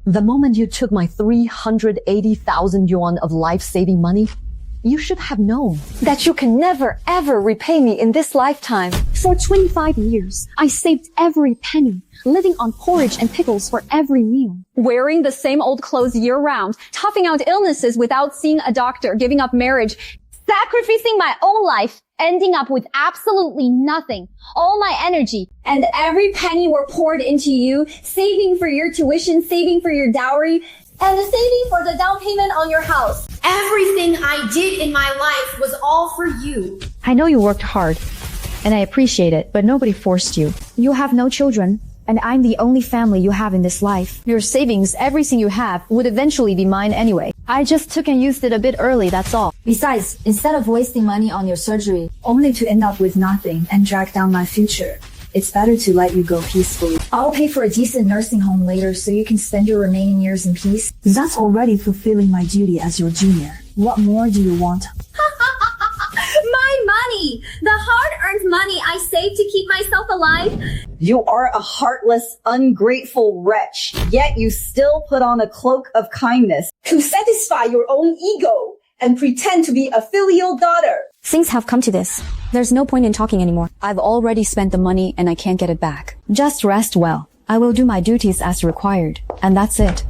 The moment you took my 380,000 yuan of life-saving money, you should have known that you can never ever repay me in this lifetime. For 25 years, I saved every penny, living on porridge and pickles for every meal. Wearing the same old clothes year-round, toughing out illnesses without seeing a doctor, giving up marriage, sacrificing my own life, ending up with absolutely nothing. All my energy and every penny were poured into you, saving for your tuition, saving for your dowry, and saving for the down payment on your house. Everything I did in my life was all for you. I know you worked hard, and I appreciate it, but nobody forced you. You have no children, and I'm the only family you have in this life. Your savings, everything you have, would eventually be mine anyway. I just took and used it a bit early, that's all. Besides, instead of wasting money on your surgery, only to end up with nothing and drag down my future, it's better to let you go peacefully. I'll pay for a decent nursing home later so you can spend your remaining years in peace. That's already fulfilling my duty as your junior. What more do you want? My money! The hard-earned money I saved to keep myself alive. You are a heartless, ungrateful wretch, yet you still put on a cloak of kindness to satisfy your own ego and pretend to be a filial daughter. Things have come to this. There's no point in talking anymore. I've already spent the money and I can't get it back. Just rest well. I will do my duties as required. And that's it.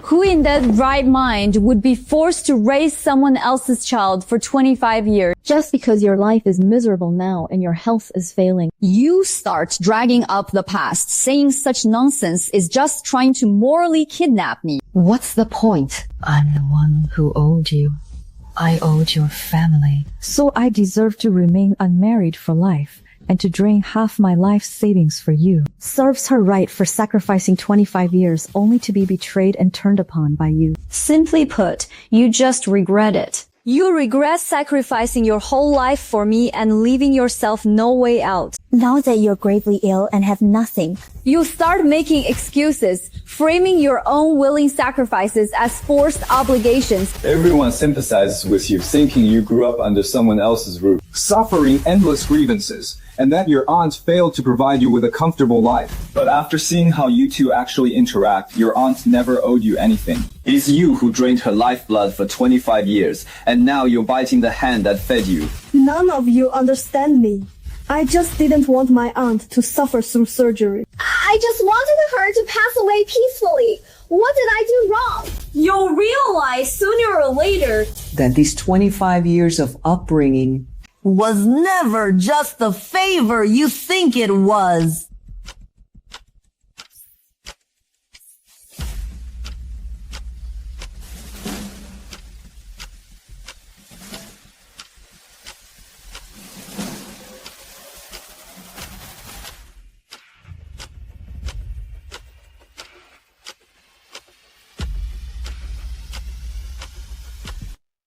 Who in their right mind would be forced to raise someone else's child for 25 years? Just because your life is miserable now and your health is failing. You start dragging up the past. Saying such nonsense is just trying to morally kidnap me. What's the point? I'm the one who owed you. I owed your family. So I deserve to remain unmarried for life and to drain half my life savings for you. Serves her right for sacrificing 25 years only to be betrayed and turned upon by you. Simply put, you just regret it. You regret sacrificing your whole life for me and leaving yourself no way out. Now that you're gravely ill and have nothing, You start making excuses, framing your own willing sacrifices as forced obligations. Everyone sympathizes with you, thinking you grew up under someone else's roof, suffering endless grievances, and that your aunt failed to provide you with a comfortable life. But after seeing how you two actually interact, your aunt never owed you anything. It is you who drained her lifeblood for 25 years, and now you're biting the hand that fed you. None of you understand me. I just didn't want my aunt to suffer through surgery. I just wanted her to pass away peacefully. What did I do wrong? You'll realize sooner or later that these 25 years of upbringing was never just the favor you think it was.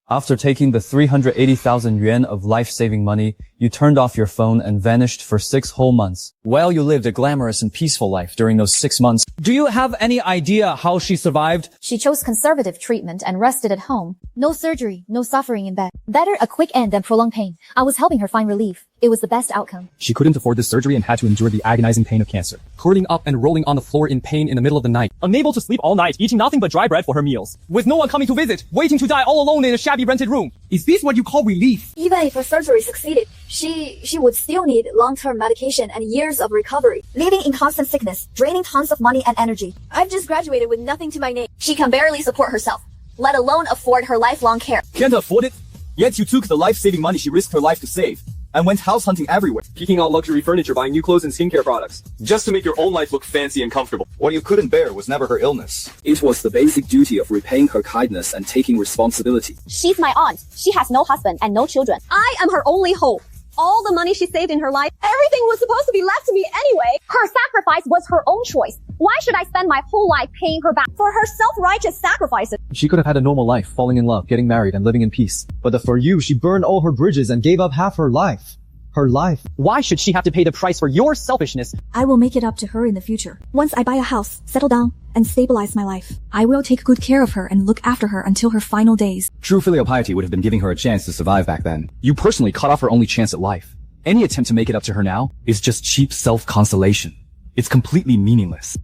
After taking the 380,000 yuan of life-saving money, you turned off your phone and vanished for 6 whole months. While you lived a glamorous and peaceful life during those 6 months, do you have any idea how she survived? She chose conservative treatment and rested at home. No surgery, no suffering in bed. Better a quick end than prolonged pain. I was helping her find relief. It was the best outcome. She couldn't afford this surgery and had to endure the agonizing pain of cancer. Curling up and rolling on the floor in pain in the middle of the night. Unable to sleep all night, eating nothing but dry bread for her meals. With no one coming to visit, waiting to die all alone in a shabby rented room. Is this what you call relief? even if her surgery succeeded, she would still need long-term medication and years of recovery. Living in constant sickness, draining tons of money and energy. I've just graduated with nothing to my name. She can barely support herself, let alone afford her lifelong care. Can't afford it? Yet you took the life-saving money she risked her life to save, and went house hunting everywhere, picking out luxury furniture, buying new clothes and skincare products, just to make your own life look fancy and comfortable. What you couldn't bear was never her illness. It was the basic duty of repaying her kindness and taking responsibility. she's my aunt. She has no husband and no children. I am her only hope. All the money she saved in her life, everything was supposed to be left to me anyway. Her sacrifice was her own choice. Why should I spend my whole life paying her back for her self-righteous sacrifices? She could have had a normal life, falling in love, getting married, and living in peace. But for you, she burned all her bridges and gave up half her life. Her life. Why should she have to pay the price for your selfishness? I will make it up to her in the future. Once I buy a house, settle down, and stabilize my life. I will take good care of her and look after her until her final days. True filial piety would have been giving her a chance to survive back then. You personally cut off her only chance at life. Any attempt to make it up to her now is just cheap self-consolation. It's completely meaningless.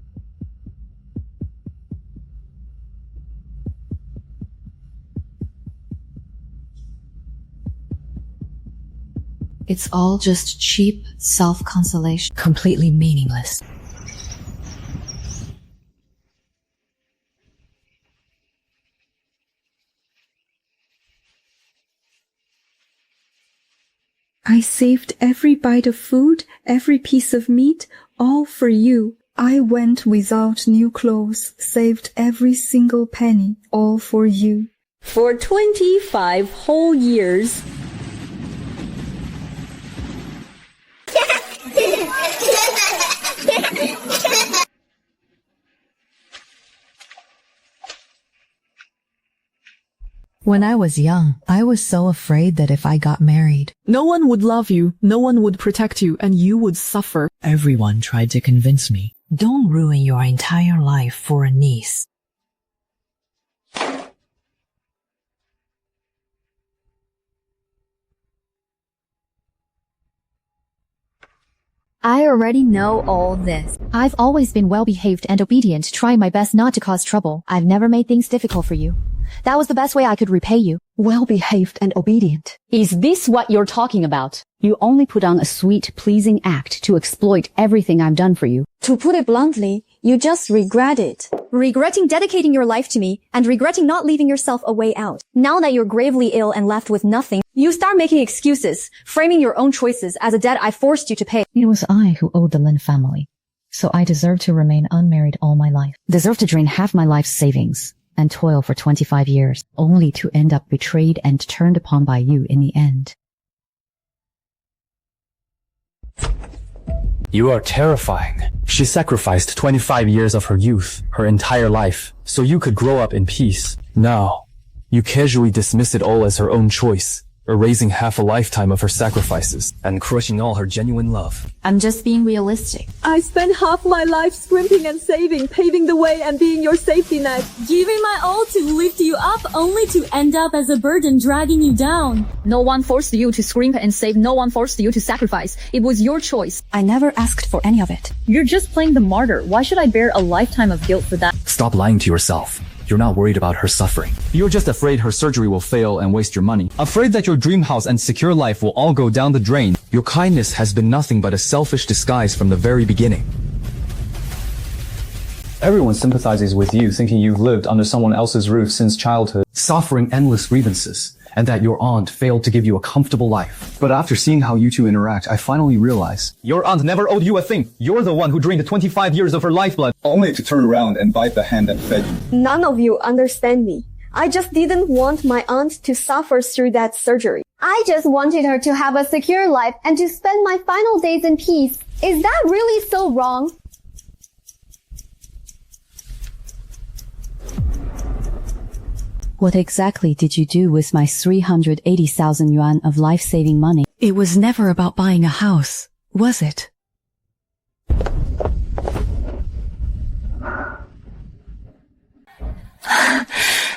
It's all just cheap self-consolation. Completely meaningless. I saved every bite of food, every piece of meat, all for you. I went without new clothes, saved every single penny, all for you. For 25 whole years. When I was young, I was so afraid that if I got married, no one would love you, no one would protect you, and you would suffer. Everyone tried to convince me, don't ruin your entire life for a niece. I already know all this. I've always been well-behaved and obedient, trying my best not to cause trouble. I've never made things difficult for you. That was the best way I could repay you. Well-behaved and obedient. Is this what you're talking about? You only put on a sweet, pleasing act to exploit everything I've done for you. To put it bluntly, you just regret it. Regretting dedicating your life to me and regretting not leaving yourself a way out. Now that you're gravely ill and left with nothing, you start making excuses, framing your own choices as a debt I forced you to pay. It was I who owed the Lin family, so I deserve to remain unmarried all my life. Deserve to drain half my life's savings and toil for 25 years, only to end up betrayed and turned upon by you in the end. You are terrifying. She sacrificed 25 years of her youth, her entire life, so you could grow up in peace. Now, you casually dismiss it all as her own choice, erasing half a lifetime of her sacrifices and crushing all her genuine love. I'm just being realistic. I spent half my life scrimping and saving, paving the way and being your safety net. Giving my all to lift you up only to end up as a burden dragging you down. No one forced you to scrimp and save. No one forced you to sacrifice. It was your choice. I never asked for any of it. You're just playing the martyr. Why should I bear a lifetime of guilt for that? Stop lying to yourself. You're not worried about her suffering. You're just afraid her surgery will fail and waste your money. Afraid that your dream house and secure life will all go down the drain. Your kindness has been nothing but a selfish disguise from the very beginning. Everyone sympathizes with you, thinking you've lived under someone else's roof since childhood, suffering endless grievances, and that your aunt failed to give you a comfortable life. But after seeing how you two interact, I finally realize your aunt never owed you a thing. You're the one who drained the 25 years of her lifeblood, only to turn around and bite the hand that fed you. None of you understand me. I just didn't want my aunt to suffer through that surgery. I just wanted her to have a secure life and to spend my final days in peace. Is that really so wrong? What exactly did you do with my 380,000 yuan of life-saving money? It was never about buying a house, was it?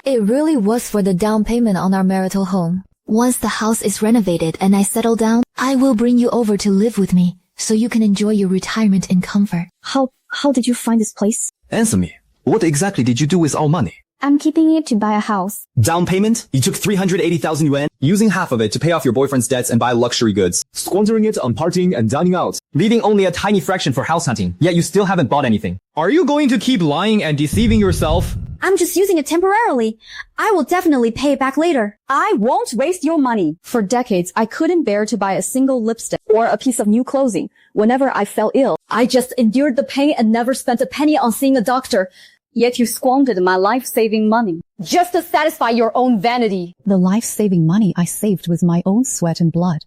It really was for the down payment on our marital home. Once the house is renovated and I settle down, I will bring you over to live with me so you can enjoy your retirement in comfort. How did you find this place? Answer me. What exactly did you do with all money? I'm keeping it to buy a house. Down payment? You took 380,000 yuan, using half of it to pay off your boyfriend's debts and buy luxury goods, squandering it on partying and dining out, leaving only a tiny fraction for house hunting, yet you still haven't bought anything. Are you going to keep lying and deceiving yourself? I'm just using it temporarily. I will definitely pay it back later. I won't waste your money. For decades, I couldn't bear to buy a single lipstick or a piece of new clothing. Whenever I fell ill, I just endured the pain and never spent a penny on seeing a doctor. Yet you squandered my life-saving money just to satisfy your own vanity. The life-saving money I saved with my own sweat and blood,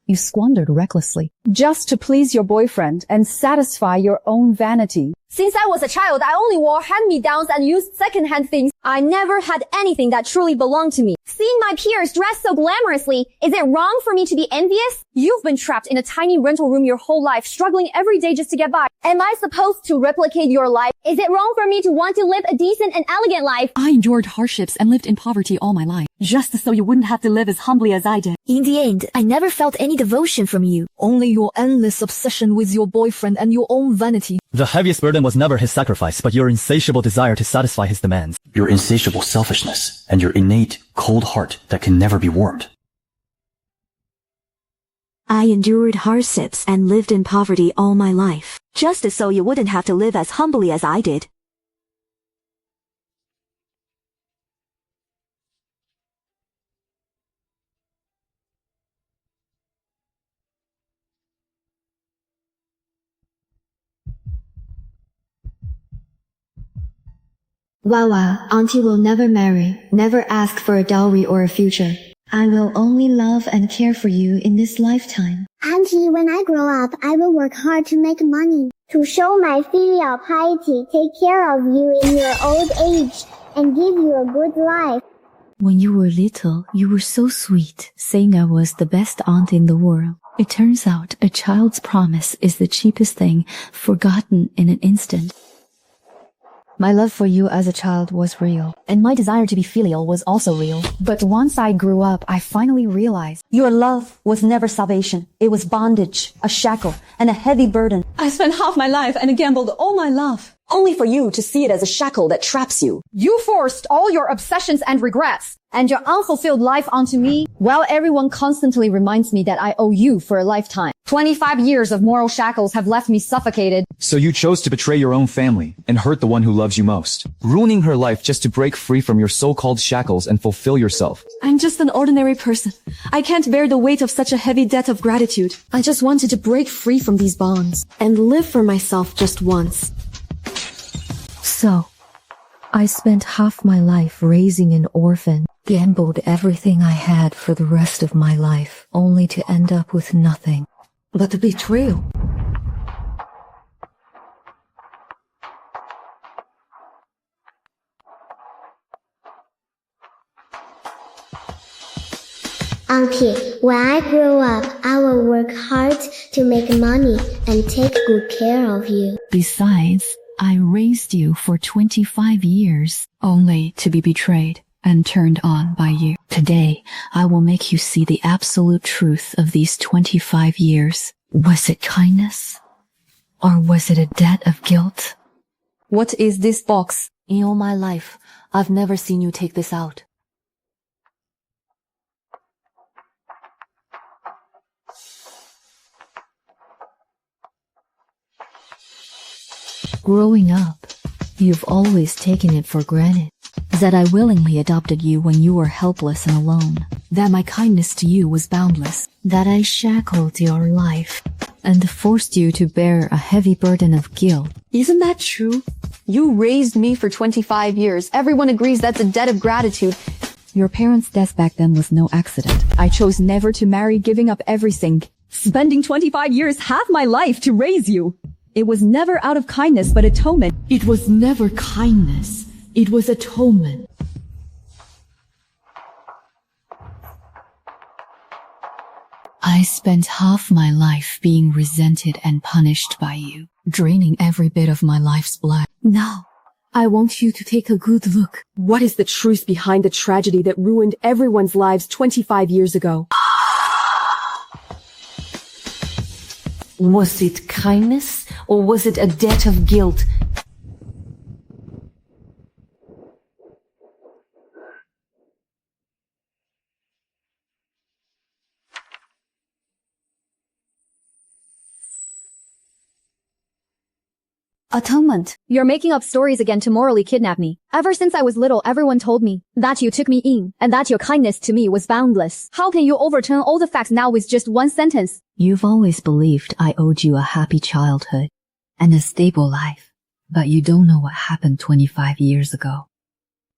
you squandered recklessly. Just to please your boyfriend and satisfy your own vanity. Since I was a child, I only wore hand-me-downs and used second-hand things. I never had anything that truly belonged to me. Seeing my peers dress so glamorously, is it wrong for me to be envious? You've been trapped in a tiny rental room your whole life, struggling every day just to get by. Am I supposed to replicate your life? Is it wrong for me to want to live a decent and elegant life? I endured hardships and lived in poverty all my life, just so you wouldn't have to live as humbly as I did. In the end, I never felt any devotion from you. Only your endless obsession with your boyfriend and your own vanity. The heaviest burden was never his sacrifice, but your insatiable desire to satisfy his demands. Your insatiable selfishness and your innate cold heart that can never be warmed. I endured hardships and lived in poverty all my life, just so you wouldn't have to live as humbly as I did. Wawa, Auntie will never marry, never ask for a dowry or a future. I will only love and care for you in this lifetime. Auntie, when I grow up, I will work hard to make money, to show my filial piety, take care of you in your old age, and give you a good life. When you were little, you were so sweet, saying I was the best aunt in the world. It turns out a child's promise is the cheapest thing, forgotten in an instant. My love for you as a child was real, and my desire to be filial was also real. But once I grew up, I finally realized your love was never salvation. It was bondage, a shackle, and a heavy burden. I spent half my life and gambled all my love, only for you to see it as a shackle that traps you. You forced all your obsessions and regrets and your unfulfilled life onto me, while everyone constantly reminds me that I owe you for a lifetime. 25 years of moral shackles have left me suffocated. So you chose to betray your own family and hurt the one who loves you most, ruining her life just to break free from your so-called shackles and fulfill yourself. I'm just an ordinary person. I can't bear the weight of such a heavy debt of gratitude. I just wanted to break free from these bonds and live for myself just once. So, I spent half my life raising an orphan, gambled everything I had for the rest of my life, only to end up with nothing but a betrayal. Auntie, when I grow up, I will work hard to make money and take good care of you. Besides, I raised you for 25 years, only to be betrayed and turned on by you. Today, I will make you see the absolute truth of these 25 years. Was it kindness? Or was it a debt of guilt? What is this box? In all my life, I've never seen you take this out. Growing up, you've always taken it for granted that I willingly adopted you when you were helpless and alone, that my kindness to you was boundless, that I shackled your life and forced you to bear a heavy burden of guilt. Isn't that true? You raised me for 25 years. Everyone agrees that's a debt of gratitude. Your parents' death back then was no accident. I chose never to marry, giving up everything, spending 25 years, half my life to raise you. It was never out of kindness, but atonement. It was never kindness. It was atonement. I spent half my life being resented and punished by you, draining every bit of my life's blood. Now, I want you to take a good look. What is the truth behind the tragedy that ruined everyone's lives 25 years ago? Was it kindness, or was it a debt of guilt? Atonement. You're making up stories again to morally kidnap me. Ever since I was little, everyone told me that you took me in and that your kindness to me was boundless. How can you overturn all the facts now with just one sentence? You've always believed I owed you a happy childhood and a stable life, but you don't know what happened 25 years ago.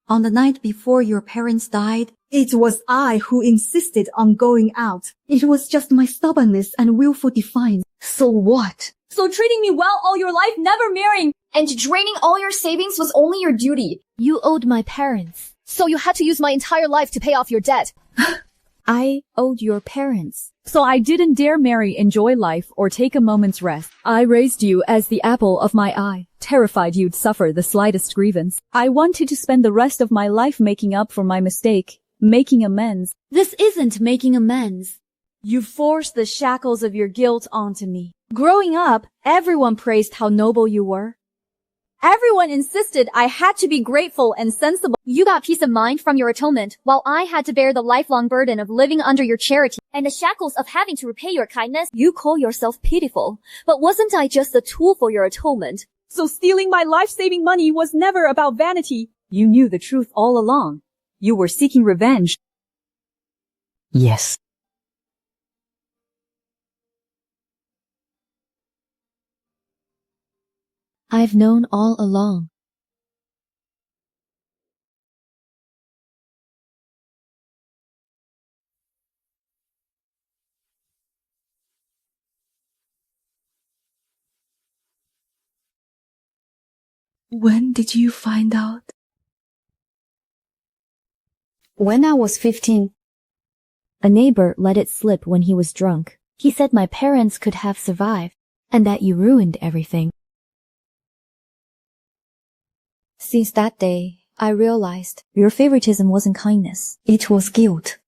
On the night before your parents died, it was I who insisted on going out. It was just my stubbornness and willful defiance. So what? So treating me well all your life, never marrying, And draining all your savings was only your duty. You owed my parents. So you had to use my entire life to pay off your debt. I owed your parents. So I didn't dare marry, enjoy life, or take a moment's rest. I raised you as the apple of my eye, terrified you'd suffer the slightest grievance. I wanted to spend the rest of my life making up for my mistake, making amends. This isn't making amends. You forced the shackles of your guilt onto me. Growing up, everyone praised how noble you were. Everyone insisted I had to be grateful and sensible. You got peace of mind from your atonement, while I had to bear the lifelong burden of living under your charity and the shackles of having to repay your kindness. You call yourself pitiful, but wasn't I just a tool for your atonement? So stealing my life-saving money was never about vanity. You knew the truth all along. You were seeking revenge. Yes. I've known all along. When did you find out? When I was 15, a neighbor let it slip when he was drunk. He said my parents could have survived and that you ruined everything. Since that day, I realized your favoritism wasn't kindness. It was guilt.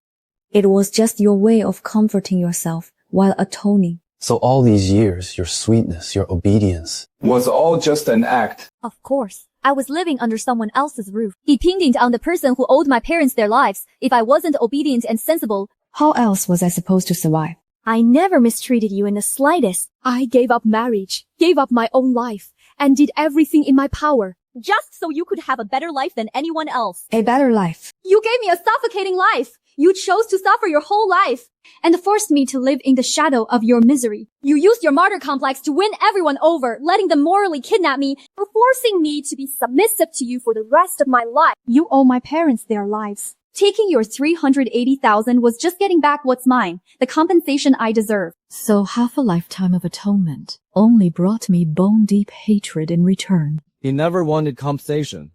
It was just your way of comforting yourself while atoning. So all these years, your sweetness, your obedience was all just an act. Of course. I was living under someone else's roof, dependent on the person who owed my parents their lives. If I wasn't obedient and sensible, how else was I supposed to survive? I never mistreated you in the slightest. I gave up marriage, gave up my own life, and did everything in my power, just so you could have a better life than anyone else. A better life. You gave me a suffocating life. You chose to suffer your whole life and forced me to live in the shadow of your misery. You used your martyr complex to win everyone over, letting them morally kidnap me, forcing me to be submissive to you for the rest of my life. You owe my parents their lives. Taking your $380,000 was just getting back what's mine, the compensation I deserve. So half a lifetime of atonement only brought me bone-deep hatred in return. He never wanted compensation.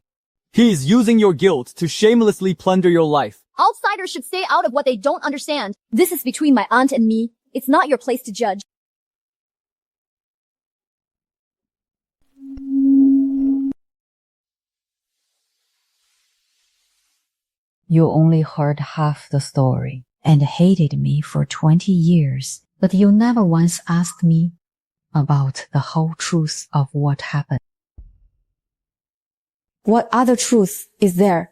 He's using your guilt to shamelessly plunder your life. Outsiders should stay out of what they don't understand. This is between my aunt and me. It's not your place to judge. You only heard half the story and hated me for 20 years, but you never once asked me about the whole truth of what happened. What other truth is there?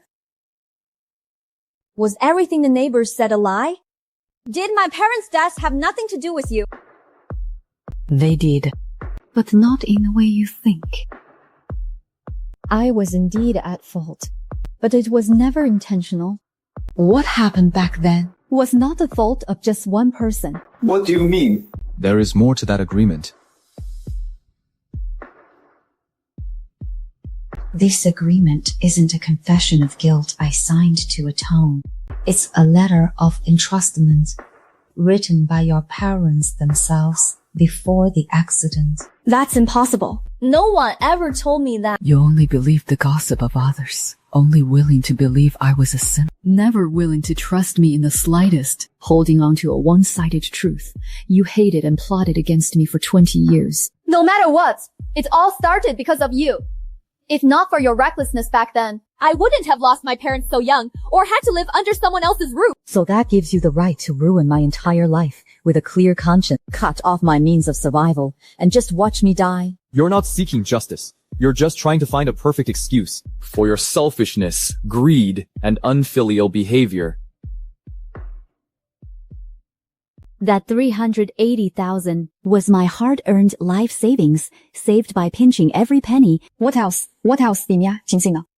Was everything the neighbors said a lie? Did my parents' deaths have nothing to do with you? They did, but not in the way you think. I was indeed at fault, but it was never intentional. What happened back then was not the fault of just one person. What do you mean? There is more to that agreement. This agreement isn't a confession of guilt I signed to atone. It's a letter of entrustment written by your parents themselves before the accident. That's impossible. No one ever told me that. You only believed the gossip of others, only willing to believe I was a sinner, never willing to trust me in the slightest, holding on to a one-sided truth. You hated and plotted against me for 20 years. No matter what, it all started because of you. If not for your recklessness back then, I wouldn't have lost my parents so young or had to live under someone else's roof. So that gives you the right to ruin my entire life with a clear conscience, cut off my means of survival, and just watch me die. You're not seeking justice. You're just trying to find a perfect excuse for your selfishness, greed, and unfilial behavior. That $380,000 was my hard-earned life savings, saved by pinching every penny. What else? What else, Dimya?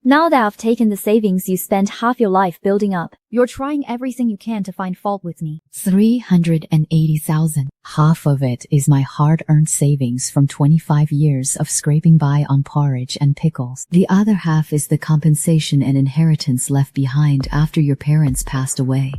Now that I've taken the savings you spent half your life building up, you're trying everything you can to find fault with me. $380,000. Half of it is my hard-earned savings from 25 years of scraping by on porridge and pickles. The other half is the compensation and inheritance left behind after your parents passed away.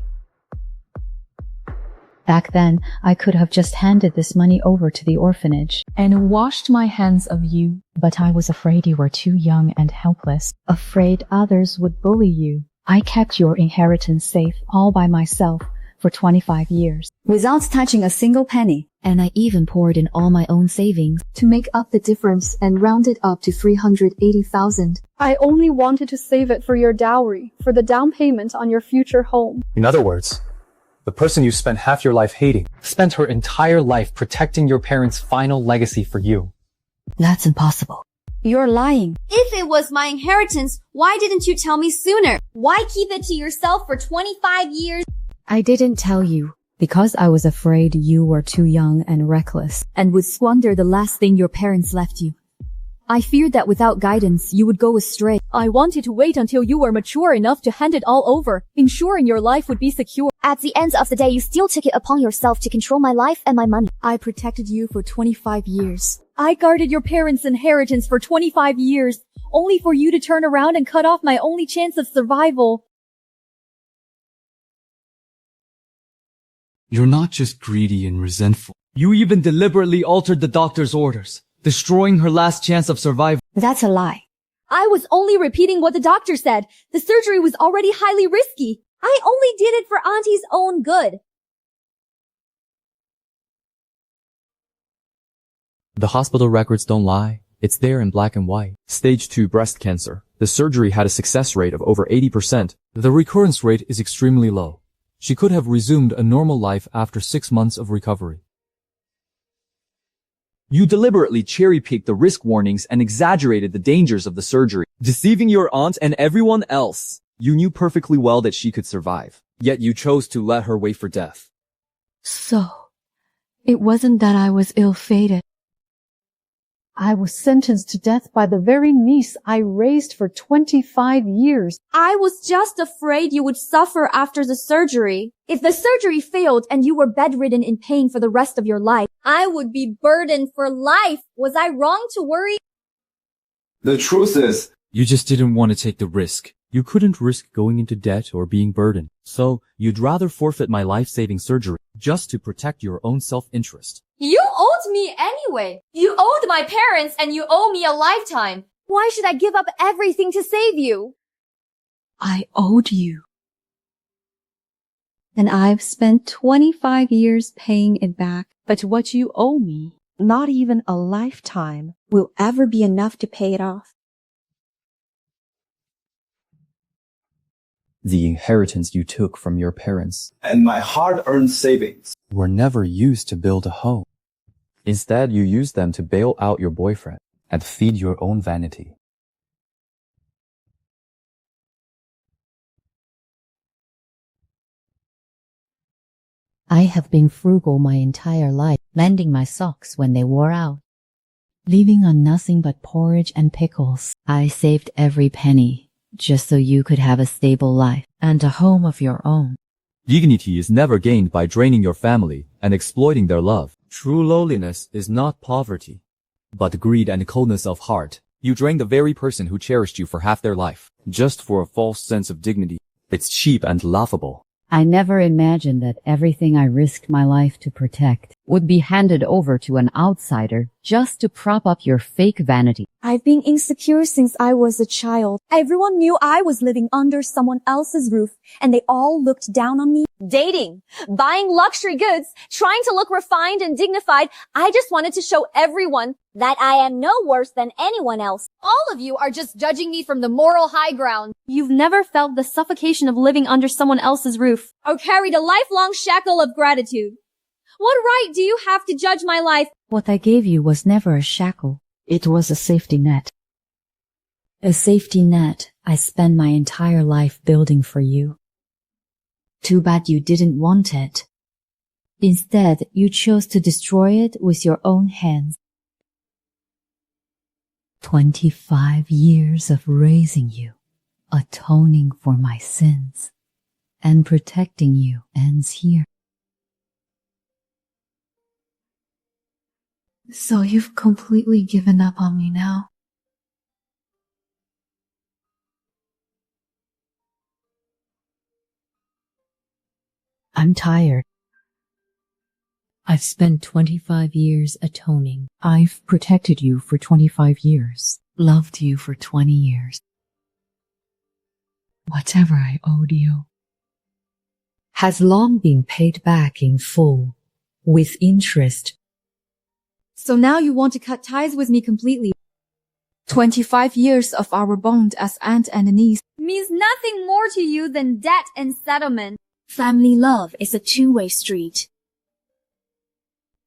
Back then, I could have just handed this money over to the orphanage and washed my hands of you, but I was afraid you were too young and helpless, afraid others would bully you. I kept your inheritance safe all by myself for 25 years, without touching a single penny. And I even poured in all my own savings to make up the difference and round it up to 380,000. I only wanted to save it for your dowry, for the down payment on your future home. In other words, the person you spent half your life hating spent her entire life protecting your parents' final legacy for you. That's impossible. You're lying. If it was my inheritance, why didn't you tell me sooner? Why keep it to yourself for 25 years? I didn't tell you because I was afraid you were too young and reckless and would squander the last thing your parents left you. I feared that without guidance, you would go astray. I wanted to wait until you were mature enough to hand it all over, ensuring your life would be secure. At the end of the day, you still took it upon yourself to control my life and my money. I protected you for 25 years. I guarded your parents' inheritance for 25 years, only for you to turn around and cut off my only chance of survival. You're not just greedy and resentful. You even deliberately altered the doctor's orders, destroying her last chance of survival. That's a lie. I was only repeating what the doctor said. The surgery was already highly risky. I only did it for Auntie's own good. The hospital records don't lie. It's there in black and white. Stage 2 breast cancer. The surgery had a success rate of over 80%. The recurrence rate is extremely low. She could have resumed a normal life after 6 months of recovery. You deliberately cherry-picked the risk warnings and exaggerated the dangers of the surgery, deceiving your aunt and everyone else. You knew perfectly well that she could survive, yet you chose to let her wait for death. So, it wasn't that I was ill-fated. I was sentenced to death by the very niece I raised for 25 years. I was just afraid you would suffer after the surgery. If the surgery failed and you were bedridden in pain for the rest of your life, I would be burdened for life. Was I wrong to worry? The truth is, you just didn't want to take the risk. You couldn't risk going into debt or being burdened. So you'd rather forfeit my life-saving surgery just to protect your own self-interest. You owed me anyway. You owed my parents and you owe me a lifetime. Why should I give up everything to save you? I owed you. And I've spent 25 years paying it back. But what you owe me, not even a lifetime, will ever be enough to pay it off. The inheritance you took from your parents and my hard-earned savings were never used to build a home. Instead, you used them to bail out your boyfriend and feed your own vanity. I have been frugal my entire life, mending my socks when they wore out, living on nothing but porridge and pickles. I saved every penny, just so you could have a stable life and a home of your own. Dignity is never gained by draining your family and exploiting their love. True lowliness is not poverty, but greed and coldness of heart. You drain the very person who cherished you for half their life, just for a false sense of dignity. It's cheap and laughable. I never imagined that everything I risked my life to protect would be handed over to an outsider just to prop up your fake vanity. I've been insecure since I was a child. Everyone knew I was living under someone else's roof, and they all looked down on me. Dating, buying luxury goods, trying to look refined and dignified. I just wanted to show everyone that I am no worse than anyone else. All of you are just judging me from the moral high ground. You've never felt the suffocation of living under someone else's roof, or carried a lifelong shackle of gratitude. What right do you have to judge my life? What I gave you was never a shackle. It was a safety net. A safety net I spent my entire life building for you. Too bad you didn't want it. Instead, you chose to destroy it with your own hands. 25 years of raising you, atoning for my sins, and protecting you ends here. So you've completely given up on me now? I'm tired. I've spent 25 years atoning. I've protected you for 25 years. Loved you for 20 years. Whatever I owed you has long been paid back in full, with interest. So now you want to cut ties with me completely. 25 years of our bond as aunt and niece means nothing more to you than debt and settlement. Family love is a two-way street.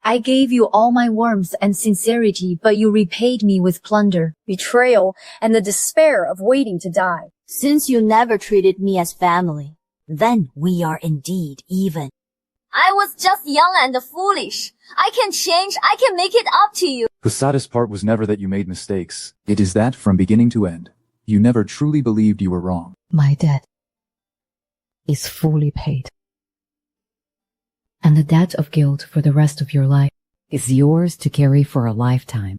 I gave you all my warmth and sincerity, but you repaid me with plunder, betrayal, and the despair of waiting to die. Since you never treated me as family, then we are indeed even. I was just young and foolish. I can change. I can make it up to you. The saddest part was never that you made mistakes. It is that from beginning to end, you never truly believed you were wrong. My debt is fully paid. And the debt of guilt for the rest of your life is yours to carry for a lifetime.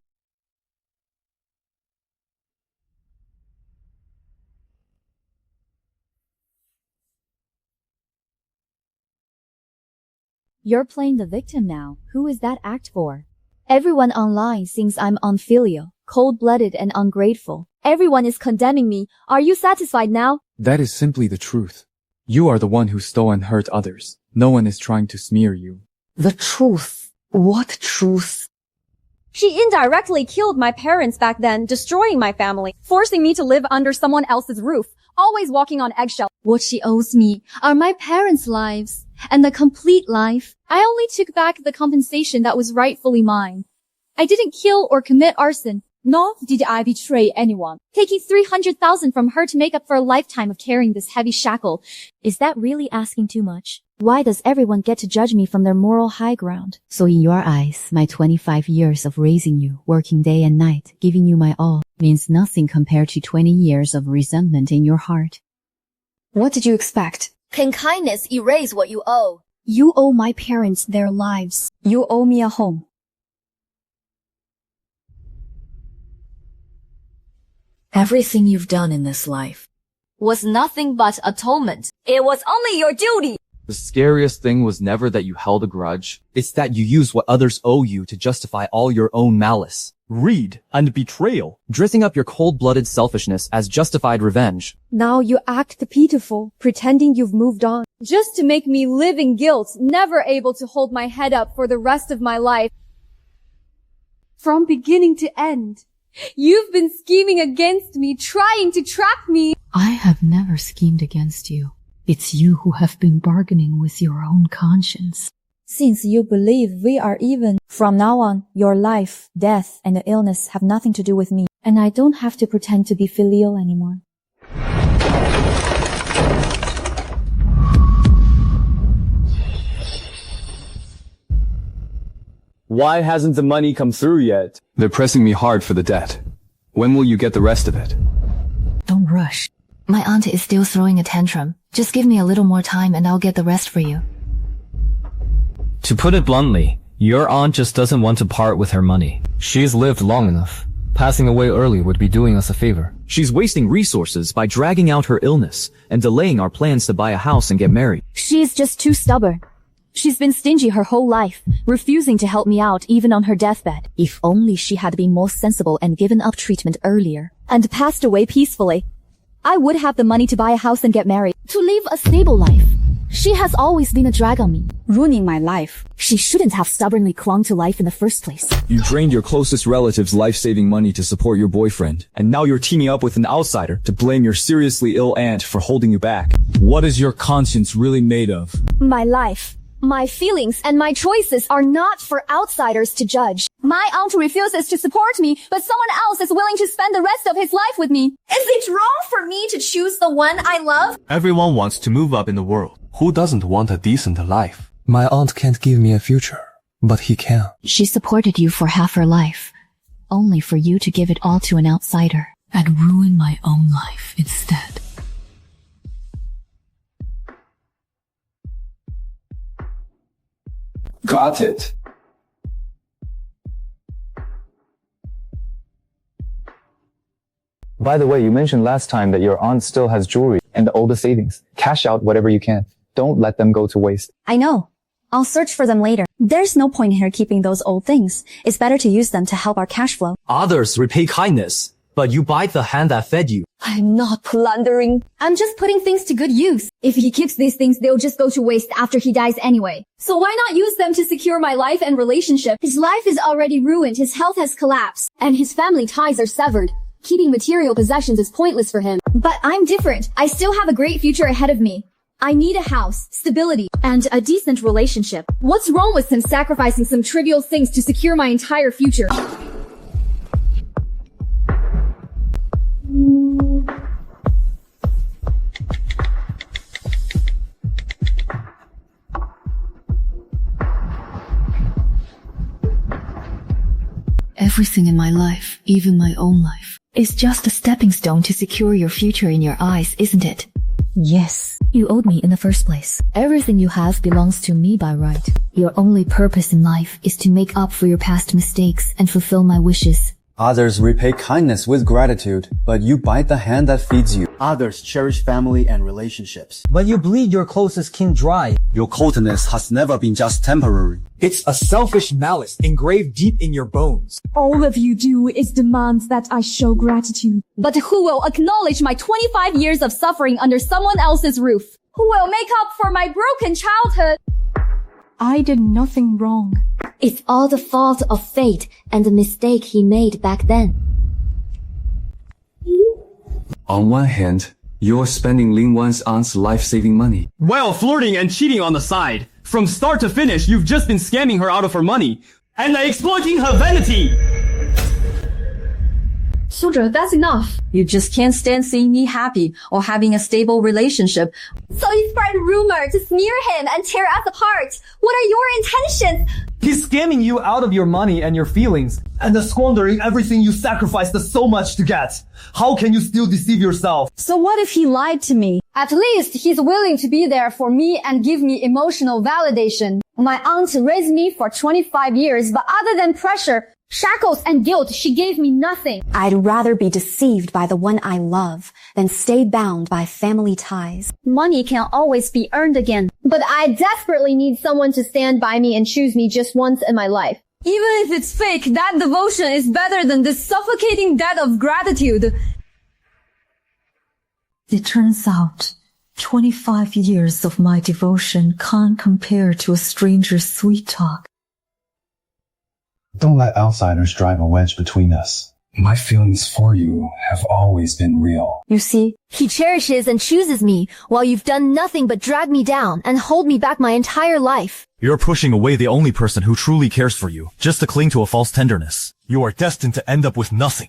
You're playing the victim now. Who is that act for? Everyone online thinks I'm unfilial, cold-blooded, and ungrateful. Everyone is condemning me. Are you satisfied now? That is simply the truth. You are the one who stole and hurt others. No one is trying to smear you. The truth. What truth? She indirectly killed my parents back then, destroying my family, forcing me to live under someone else's roof, always walking on eggshells. What she owes me are my parents' lives and the complete life. I only took back the compensation that was rightfully mine. I didn't kill or commit arson, nor did I betray anyone. Taking 300,000 from her to make up for a lifetime of carrying this heavy shackle. Is that really asking too much? Why does everyone get to judge me from their moral high ground? So in your eyes, my 25 years of raising you, working day and night, giving you my all, means nothing compared to 20 years of resentment in your heart. What did you expect? Can kindness erase what you owe? You owe my parents their lives. You owe me a home. Everything you've done in this life was nothing but atonement. It was only your duty. The scariest thing was never that you held a grudge. It's that you use what others owe you to justify all your own malice, greed, and betrayal, dressing up your cold-blooded selfishness as justified revenge. Now you act pitiful, pretending you've moved on, just to make me live in guilt, never able to hold my head up for the rest of my life. From beginning to end, you've been scheming against me, trying to trap me. I have never schemed against you. It's you who have been bargaining with your own conscience. Since you believe we are even, from now on, your life, death, and illness have nothing to do with me, and I don't have to pretend to be filial anymore. Why hasn't the money come through yet? They're pressing me hard for the debt. When will you get the rest of it? Don't rush. My aunt is still throwing a tantrum. Just give me a little more time and I'll get the rest for you. To put it bluntly, your aunt just doesn't want to part with her money. She's lived long enough. Passing away early would be doing us a favor. She's wasting resources by dragging out her illness and delaying our plans to buy a house and get married. She's just too stubborn. She's been stingy her whole life, refusing to help me out even on her deathbed. If only she had been more sensible and given up treatment earlier, and passed away peacefully, I would have the money to buy a house and get married, to live a stable life. She has always been a drag on me, ruining my life. She shouldn't have stubbornly clung to life in the first place. You drained your closest relative's life-saving money to support your boyfriend, and now you're teaming up with an outsider to blame your seriously ill aunt for holding you back. What is your conscience really made of? My life, my feelings, and my choices are not for outsiders to judge. My aunt refuses to support me, but someone else is willing to spend the rest of his life with me. Is it wrong for me to choose the one I love? Everyone wants to move up in the world. Who doesn't want a decent life? My aunt can't give me a future, but he can. She supported you for half her life, only for you to give it all to an outsider. And ruin my own life instead. Got it. By the way, you mentioned last time that your aunt still has jewelry and all the savings. Cash out whatever you can. Don't let them go to waste. I know. I'll search for them later. There's no point in her keeping those old things. It's better to use them to help our cash flow. Others repay kindness, but you bite the hand that fed you. I'm not plundering. I'm just putting things to good use. If he keeps these things, they'll just go to waste after he dies anyway. So why not use them to secure my life and relationship? His life is already ruined, his health has collapsed, and his family ties are severed. Keeping material possessions is pointless for him. But I'm different. I still have a great future ahead of me. I need a house, stability, and a decent relationship. What's wrong with him sacrificing some trivial things to secure my entire future? Everything in my life, even my own life, is just a stepping stone to secure your future in your eyes, isn't it? Yes, you owed me in the first place. Everything you have belongs to me by right. Your only purpose in life is to make up for your past mistakes and fulfill my wishes. Others repay kindness with gratitude, but you bite the hand that feeds you. Others cherish family and relationships, But you bleed your closest kin dry. your coldness has never been just temporary. It's a selfish malice engraved deep in your bones. All of you do is demand that I show gratitude. But who will acknowledge my 25 years of suffering under someone else's roof? Who will make up for my broken childhood? I did nothing wrong. It's all the fault of fate and the mistake he made back then. On one hand, you're spending Lin Wan's aunt's life-saving money. Well, flirting and cheating on the side. From start to finish, you've just been scamming her out of her money and exploiting her vanity. Sudra, that's enough. You just can't stand seeing me happy or having a stable relationship. So you spread rumor to smear him and tear us apart. What are your intentions? He's scamming you out of your money and your feelings and squandering everything you sacrificed so much to get. How can you still deceive yourself? So what if he lied to me? At least he's willing to be there for me and give me emotional validation. My aunt raised me for 25 years, but other than pressure, shackles and guilt, she gave me nothing. I'd rather be deceived by the one I love than stay bound by family ties. Money can always be earned again. But I desperately need someone to stand by me and choose me just once in my life. Even if it's fake, that devotion is better than this suffocating debt of gratitude. It turns out, 25 years of my devotion can't compare to a stranger's sweet talk. Don't let outsiders drive a wedge between us. My feelings for you have always been real. You see, he cherishes and chooses me while you've done nothing but drag me down and hold me back my entire life. You're pushing away the only person who truly cares for you, just to cling to a false tenderness. You are destined to end up with nothing.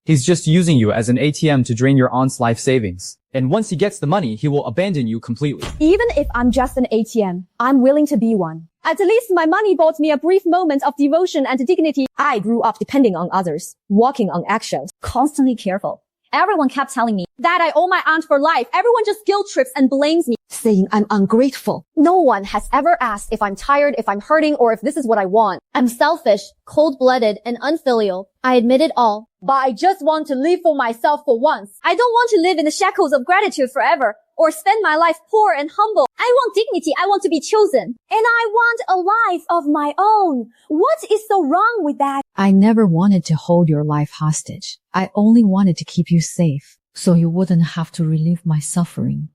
He's just using you as an ATM to drain your aunt's life savings. And once he gets the money, he will abandon you completely. Even if I'm just an ATM, I'm willing to be one. At least my money bought me a brief moment of devotion and dignity. I grew up depending on others, walking on eggshells, constantly careful. Everyone kept telling me that I owe my aunt for life. Everyone just guilt trips and blames me, saying I'm ungrateful. No one has ever asked if I'm tired, if I'm hurting, or if this is what I want. I'm selfish, cold-blooded, and unfilial. I admit it all. But I just want to live for myself for once. I don't want to live in the shackles of gratitude forever, or spend my life poor and humble. I want dignity. I want to be chosen. And I want a life of my own. What is so wrong with that? I never wanted to hold your life hostage. I only wanted to keep you safe, so you wouldn't have to relive my suffering.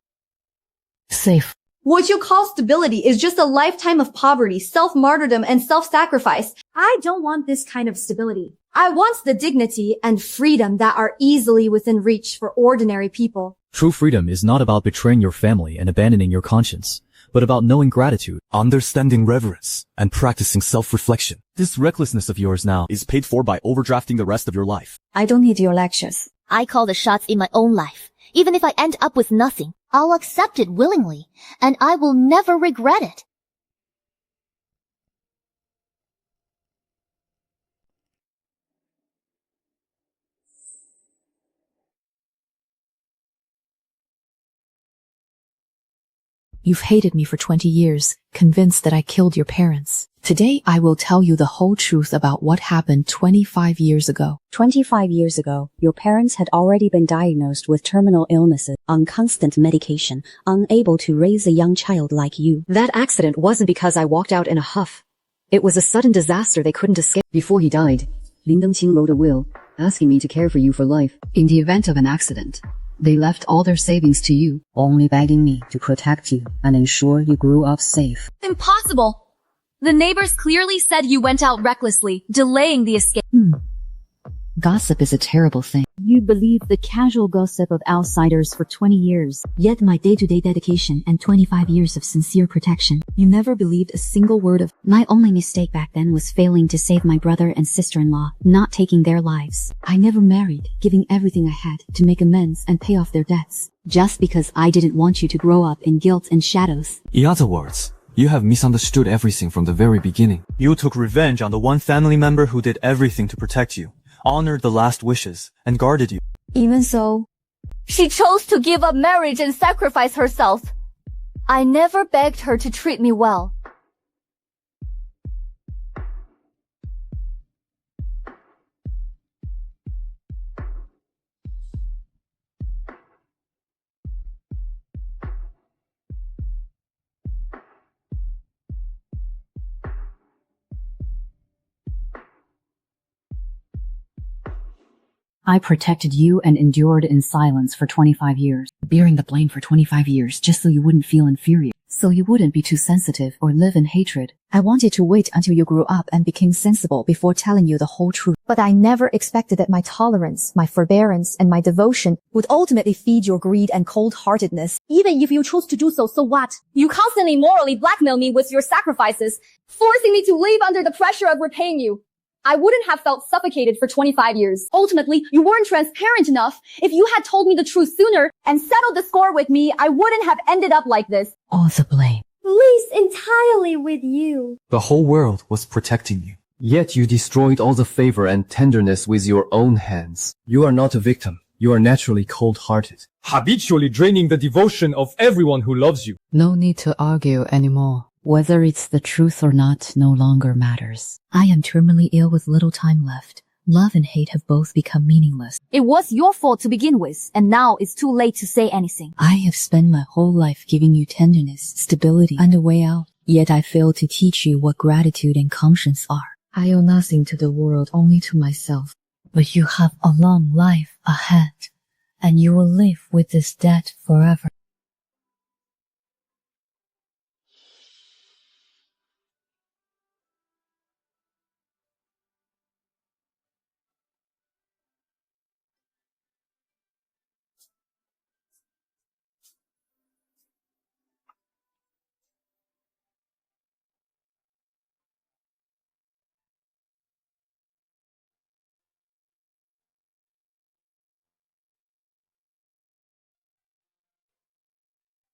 Safe. What you call stability is just a lifetime of poverty, self-martyrdom, and self-sacrifice. I don't want this kind of stability. I want the dignity and freedom that are easily within reach for ordinary people. True freedom is not about betraying your family and abandoning your conscience, but about knowing gratitude, understanding reverence, and practicing self-reflection. This recklessness of yours now is paid for by overdrafting the rest of your life. I don't need your lectures. I call the shots in my own life. Even if I end up with nothing, I'll accept it willingly, and I will never regret it. You've hated me for 20 years, convinced that I killed your parents. Today I will tell you the whole truth about what happened 25 years ago. 25 years ago, your parents had already been diagnosed with terminal illnesses, on constant medication, unable to raise a young child like you. That accident wasn't because I walked out in a huff. It was a sudden disaster they couldn't escape. Before he died, Lin Dengqing wrote a will, asking me to care for you for life. In the event of an accident, they left all their savings to you, only begging me to protect you and ensure you grew up safe. Impossible! The neighbors clearly said you went out recklessly, delaying the escape. Gossip is a terrible thing. You believed the casual gossip of outsiders for 20 years, yet my day-to-day dedication and 25 years of sincere protection. You never believed a single word of. My only mistake back then was failing to save my brother and sister-in-law, not taking their lives. I never married, giving everything I had to make amends and pay off their debts, just because I didn't want you to grow up in guilt and shadows. In other words, you have misunderstood everything from the very beginning. You took revenge on the one family member who did everything to protect you, honored the last wishes, and guarded you. Even so, she chose to give up marriage and sacrifice herself. I never begged her to treat me well. I protected you and endured in silence for 25 years, bearing the blame for 25 years just so you wouldn't feel inferior, so you wouldn't be too sensitive or live in hatred. I wanted to wait until you grew up and became sensible before telling you the whole truth. But I never expected that my tolerance, my forbearance, and my devotion would ultimately feed your greed and cold-heartedness. Even if you chose to do so what? You constantly morally blackmail me with your sacrifices, forcing me to live under the pressure of repaying you. I wouldn't have felt suffocated for 25 years. Ultimately, you weren't transparent enough. If you had told me the truth sooner and settled the score with me, I wouldn't have ended up like this. All the blame. Lies entirely with you. The whole world was protecting you. Yet you destroyed all the favor and tenderness with your own hands. You are not a victim. You are naturally cold-hearted, habitually draining the devotion of everyone who loves you. No need to argue anymore. Whether it's the truth or not no longer matters. I am terminally ill with little time left. Love and hate have both become meaningless. It was your fault to begin with, and now it's too late to say anything. I have spent my whole life giving you tenderness, stability, and a way out. Yet I failed to teach you what gratitude and conscience are. I owe nothing to the world, only to myself. But you have a long life ahead, and you will live with this debt forever.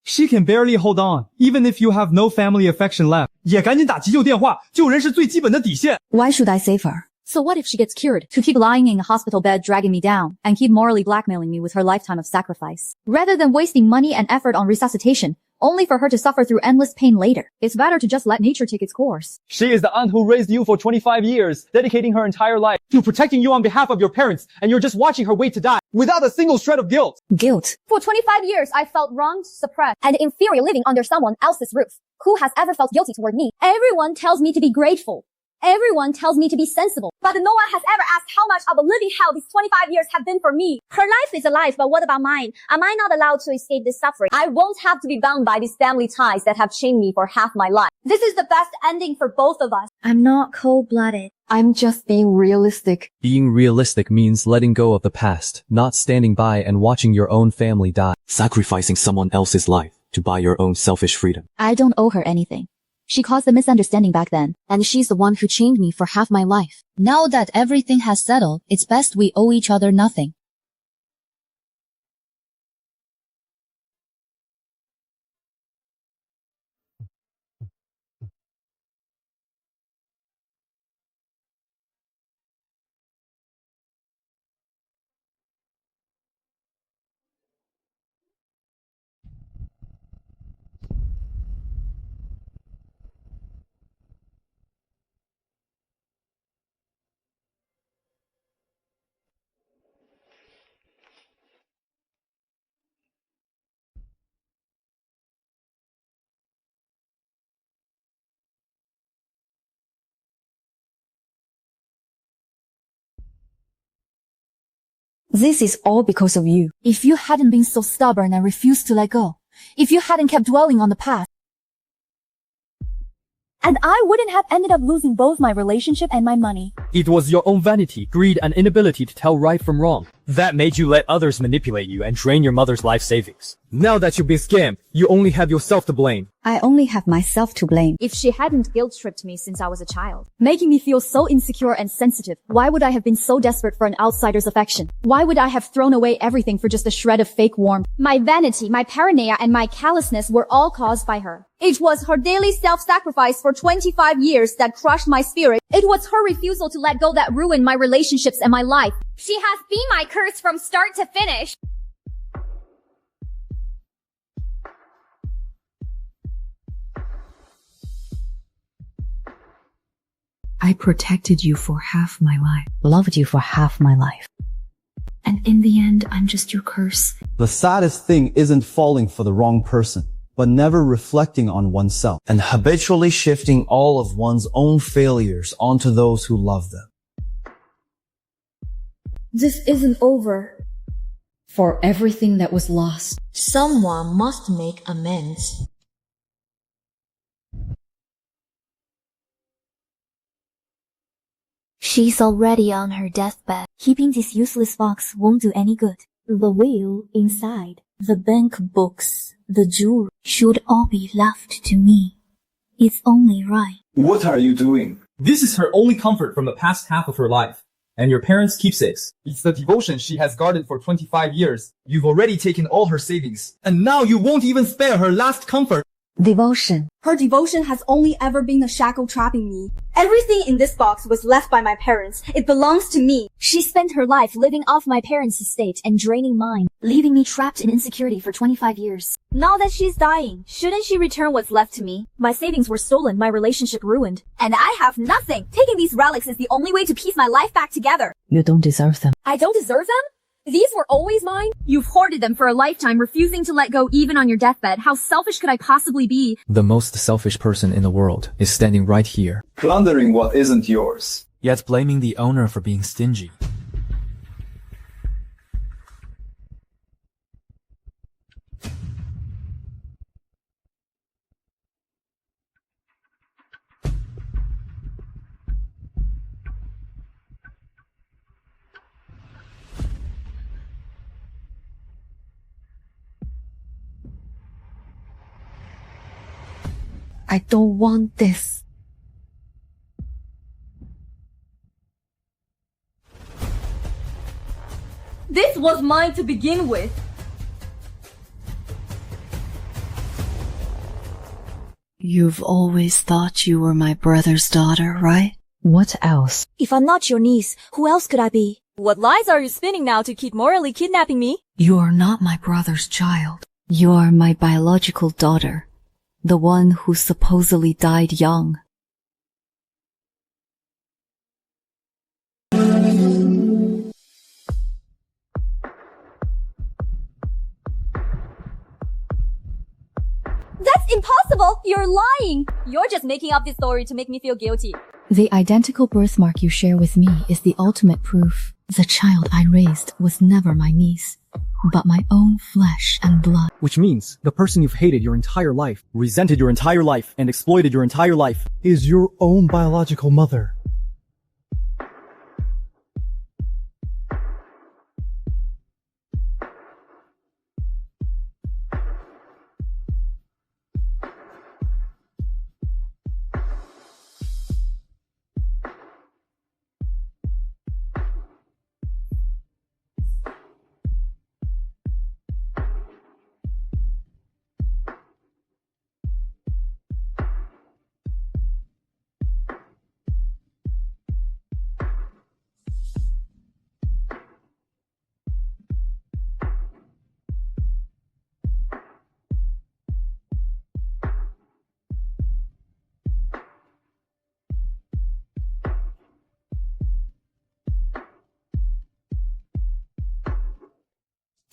She can barely hold on, even if you have no family affection left. 也赶紧打急救电话，救人是最基本的底线。 Why should I save her? So what if she gets cured? To keep lying in a hospital bed dragging me down, and keep morally blackmailing me with her lifetime of sacrifice. Rather than wasting money and effort on resuscitation, only for her to suffer through endless pain later. It's better to just let nature take its course. She is the aunt who raised you for 25 years, dedicating her entire life to protecting you on behalf of your parents, and you're just watching her wait to die, without a single shred of guilt. Guilt? For 25 years, I felt wronged, suppressed, and inferior living under someone else's roof. Who has ever felt guilty toward me? Everyone tells me to be grateful. Everyone tells me to be sensible. But no one has ever asked how much of a living hell these 25 years have been for me. Her life is a life, but what about mine? Am I not allowed to escape this suffering? I won't have to be bound by these family ties that have chained me for half my life. This is the best ending for both of us. I'm not cold-blooded. I'm just being realistic. Being realistic means letting go of the past, not standing by and watching your own family die, sacrificing someone else's life to buy your own selfish freedom. I don't owe her anything. She caused the misunderstanding back then, and she's the one who chained me for half my life. Now that everything has settled, it's best we owe each other nothing. This is all because of you. If you hadn't been so stubborn and refused to let go, if you hadn't kept dwelling on the past, and I wouldn't have ended up losing both my relationship and my money. It was your own vanity, greed, and inability to tell right from wrong that made you let others manipulate you and drain your mother's life savings. Now that you've been scammed, you only have yourself to blame. I only have myself to blame. If she hadn't guilt-tripped me since I was a child, making me feel so insecure and sensitive, why would I have been so desperate for an outsider's affection? Why would I have thrown away everything for just a shred of fake warmth? My vanity, my paranoia, and my callousness were all caused by her. It was her daily self-sacrifice for 25 years that crushed my spirit. It was her refusal to let go that ruined my relationships and my life. She has been my curse from start to finish. I protected you for half my life, loved you for half my life. And in the end, I'm just your curse. The saddest thing isn't falling for the wrong person, but never reflecting on oneself and habitually shifting all of one's own failures onto those who love them. This isn't over. For everything that was lost, someone must make amends. She's already on her deathbed. Keeping this useless box won't do any good. The will inside, the bank books, the jewelry should all be left to me. It's only right. What are you doing? This is her only comfort from the past half of her life. And your parents' keepsakes. It's the devotion she has guarded for 25 years. You've already taken all her savings. And now you won't even spare her last comfort. Devotion. Her devotion has only ever been a shackle trapping me. Everything in this box was left by my parents. It belongs to me. She spent her life living off my parents' estate and draining mine, leaving me trapped in insecurity for 25 years. Now that she's dying, shouldn't she return what's left to me? My savings were stolen, my relationship ruined. And I have nothing! Taking these relics is the only way to piece my life back together. You don't deserve them. I don't deserve them? These were always mine? You've hoarded them for a lifetime, refusing to let go even on your deathbed. How selfish could I possibly be? The most selfish person in the world is standing right here, plundering what isn't yours, yet blaming the owner for being stingy. I don't want this. This was mine to begin with. You've always thought you were my brother's daughter, right? What else? If I'm not your niece, who else could I be? What lies are you spinning now to keep morally kidnapping me? You are not my brother's child. You are my biological daughter. The one who supposedly died young. That's impossible! You're lying! You're just making up this story to make me feel guilty. The identical birthmark you share with me is the ultimate proof. The child I raised was never my niece, but my own flesh and blood. Which means the person you've hated your entire life, resented your entire life, and exploited your entire life is your own biological mother.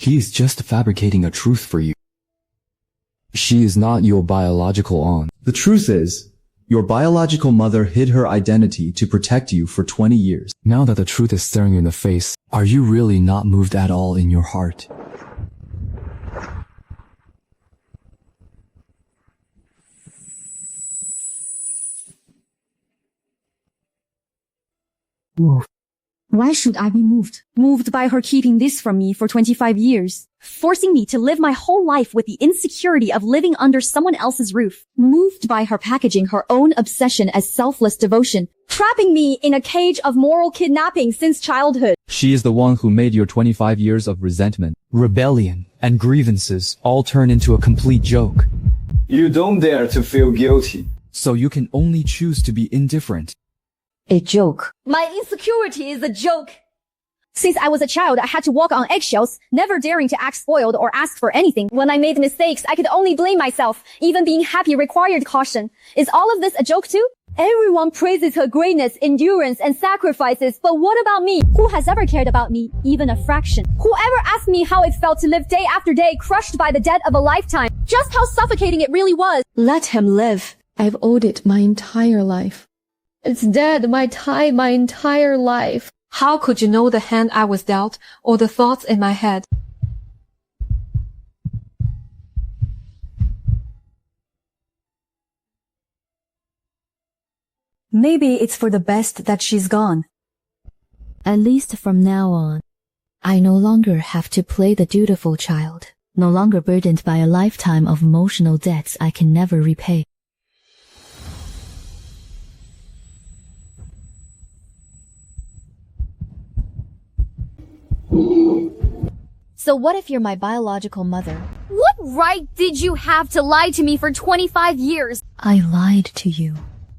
He is just fabricating a truth for you. She is not your biological aunt. The truth is, your biological mother hid her identity to protect you for 20 years. Now that the truth is staring you in the face, Are you really not moved at all in your heart? Moved. Why should I be moved? Moved by her keeping this from me for 25 years. Forcing me to live my whole life with the insecurity of living under someone else's roof. Moved by her packaging her own obsession as selfless devotion. Trapping me in a cage of moral kidnapping since childhood. She is the one who made your 25 years of resentment, rebellion, and grievances all turn into a complete joke. You don't dare to feel guilty. So you can only choose to be indifferent. A joke. My insecurity is a joke. Since I was a child, I had to walk on eggshells, never daring to act spoiled or ask for anything. When I made mistakes, I could only blame myself. Even being happy required caution. Is all of this a joke too? Everyone praises her greatness, endurance, and sacrifices, but what about me? Who has ever cared about me, even a fraction? Whoever asked me how it felt to live day after day, crushed by the debt of a lifetime? Just how suffocating it really was. Let him live. I've owed it my entire life. It's dead, my time, my entire life. How could you know the hand I was dealt, or the thoughts in my head? Maybe it's for the best that she's gone. At least from now on, I no longer have to play the dutiful child, no longer burdened by a lifetime of emotional debts I can never repay. So what if you're my biological mother? What right did you have to lie to me for 25 years? I lied to you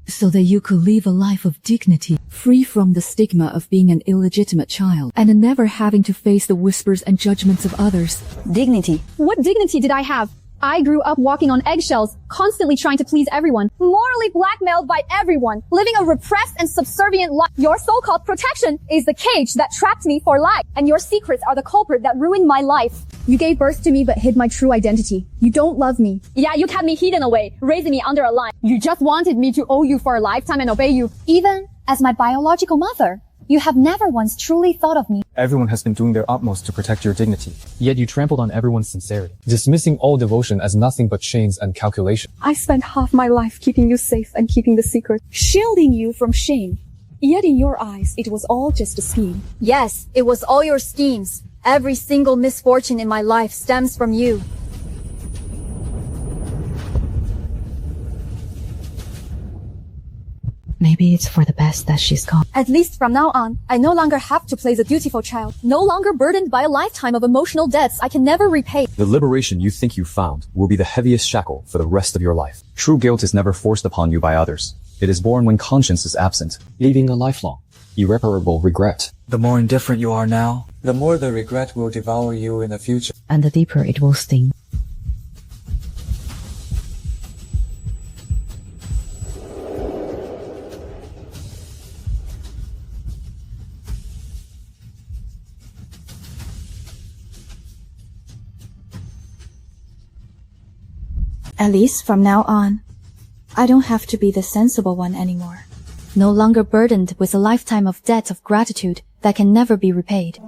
so that you could live a life of dignity, free from the stigma of being an illegitimate child, and never having to face the whispers and judgments of others. Dignity. What dignity did I have? I grew up walking on eggshells, constantly trying to please everyone, morally blackmailed by everyone, living a repressed and subservient life. Your so-called protection is the cage that trapped me for life, and your secrets are the culprit that ruined my life. You gave birth to me but hid my true identity. You don't love me. Yeah, you kept me hidden away, raising me under a line. You just wanted me to owe you for a lifetime and obey you. Even as my biological mother, you have never once truly thought of me. Everyone has been doing their utmost to protect your dignity, yet you trampled on everyone's sincerity, dismissing all devotion as nothing but chains and calculation. I spent half my life keeping you safe and keeping the secret, shielding you from shame. Yet in your eyes, it was all just a scheme. Yes, it was all your schemes. Every single misfortune in my life stems from you. Maybe it's for the best that she's gone. At least from now on, I no longer have to play the dutiful child, no longer burdened by a lifetime of emotional debts I can never repay. The liberation you think you found will be the heaviest shackle for the rest of your life. True guilt is never forced upon you by others. It is born when conscience is absent, leaving a lifelong, irreparable regret. The more indifferent you are now, the more the regret will devour you in the future. And the deeper it will sting. At least from now on, I don't have to be the sensible one anymore. No longer burdened with a lifetime of debts of gratitude that can never be repaid.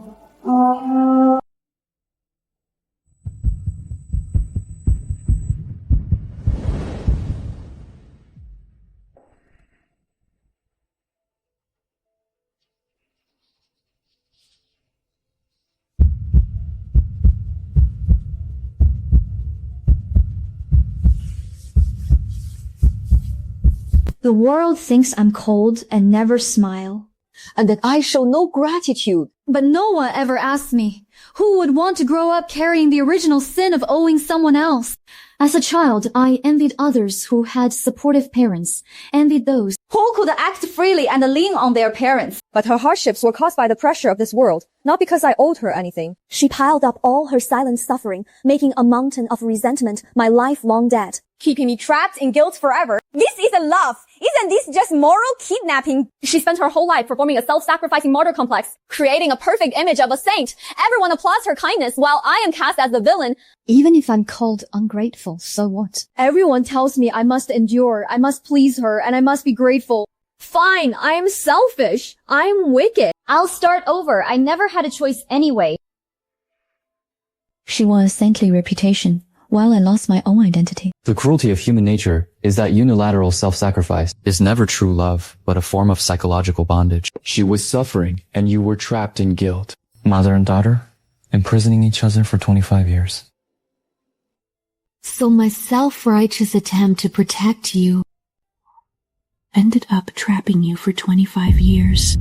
The world thinks I'm cold and never smile, and that I show no gratitude. But no one ever asked me, who would want to grow up carrying the original sin of owing someone else? As a child, I envied others who had supportive parents, envied those who could act freely and lean on their parents. But her hardships were caused by the pressure of this world, not because I owed her anything. She piled up all her silent suffering, making a mountain of resentment my lifelong debt, keeping me trapped in guilt forever. This isn't love. Isn't this just moral kidnapping? She spent her whole life performing a self-sacrificing martyr complex, creating a perfect image of a saint. Everyone applauds her kindness while I am cast as the villain. Even if I'm called ungrateful, so what? Everyone tells me I must endure, I must please her, and I must be grateful. Fine, I am selfish. I am wicked. I'll start over. I never had a choice anyway. She won a saintly reputation, while I lost my own identity. The cruelty of human nature is that unilateral self-sacrifice is never true love, but a form of psychological bondage. She was suffering, and you were trapped in guilt. Mother and daughter, imprisoning each other for 25 years. So my self-righteous attempt to protect you ended up trapping you for 25 years.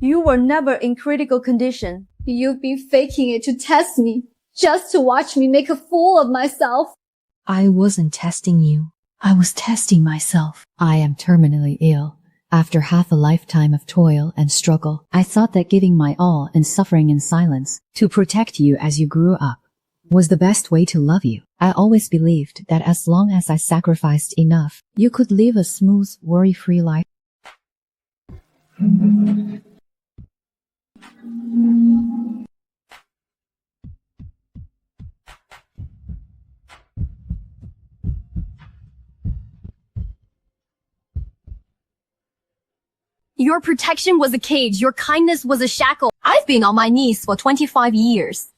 You were never in critical condition. You've been faking it to test me, just to watch me make a fool of myself. I wasn't testing you. I was testing myself. I am terminally ill. After half a lifetime of toil and struggle, I thought that giving my all and suffering in silence to protect you as you grew up was the best way to love you. I always believed that as long as I sacrificed enough, you could live a smooth, worry-free life. Your protection was a cage. Your kindness was a shackle. I've been on my knees for 25 years.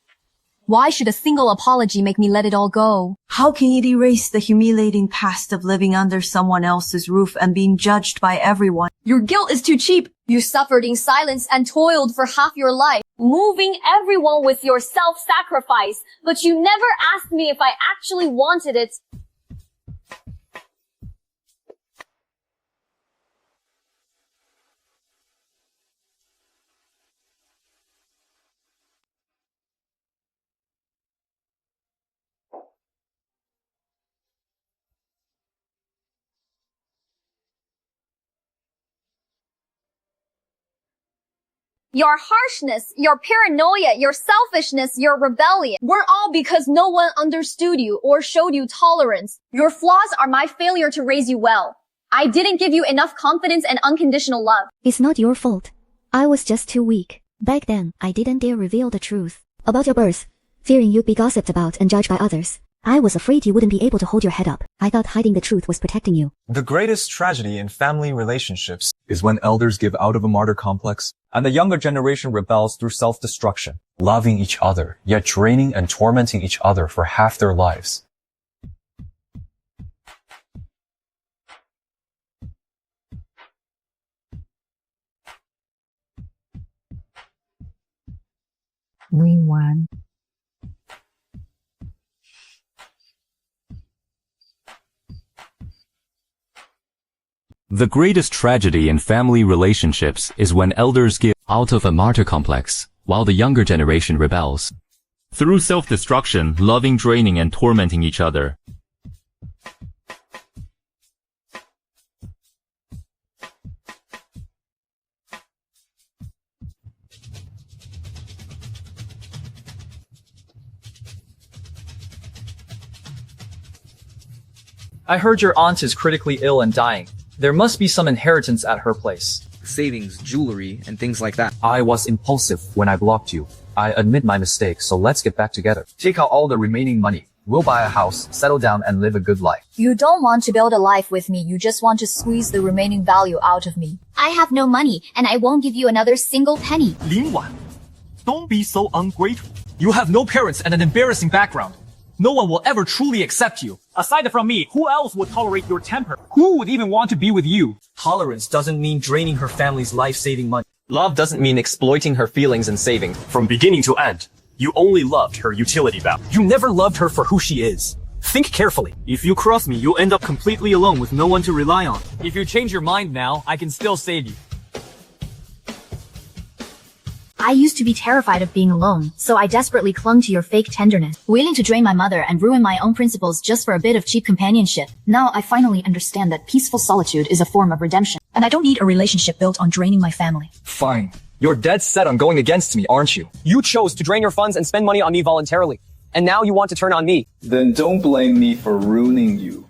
Why should a single apology make me let it all go? How can it erase the humiliating past of living under someone else's roof and being judged by everyone? Your guilt is too cheap. You suffered in silence and toiled for half your life, moving everyone with your self-sacrifice, but you never asked me if I actually wanted it. Your harshness, your paranoia, your selfishness, your rebellion were all because no one understood you or showed you tolerance. Your flaws are my failure to raise you well. I didn't give you enough confidence and unconditional love. It's not your fault. I was just too weak. Back then, I didn't dare reveal the truth about your birth, fearing you'd be gossiped about and judged by others. I was afraid you wouldn't be able to hold your head up. I thought hiding the truth was protecting you. The greatest tragedy in family relationships is when elders give out of a martyr complex and the younger generation rebels through self-destruction, loving each other, yet draining and tormenting each other for half their lives. Rewind. The greatest tragedy in family relationships is when elders give out of a martyr complex, while the younger generation rebels. Through self-destruction, loving, draining, and tormenting each other. I heard your aunt is critically ill and dying. There must be some inheritance at her place. Savings, jewelry, and things like that. I was impulsive when I blocked you. I admit my mistake, so let's get back together. Take out all the remaining money. We'll buy a house, settle down, and live a good life. You don't want to build a life with me. You just want to squeeze the remaining value out of me. I have no money, and I won't give you another single penny. Lin Wan, don't be so ungrateful. You have no parents and an embarrassing background. No one will ever truly accept you. Aside from me, who else would tolerate your temper? Who would even want to be with you? Tolerance doesn't mean draining her family's life-saving money. Love doesn't mean exploiting her feelings and saving. From beginning to end, you only loved her utility value. You never loved her for who she is. Think carefully. If you cross me, you'll end up completely alone with no one to rely on. If you change your mind now, I can still save you. I used to be terrified of being alone, so I desperately clung to your fake tenderness, willing to drain my mother and ruin my own principles just for a bit of cheap companionship. Now I finally understand that peaceful solitude is a form of redemption. And I don't need a relationship built on draining my family. Fine. You're dead set on going against me, aren't you? You chose to drain your funds and spend money on me voluntarily. And now you want to turn on me. Then don't blame me for ruining you.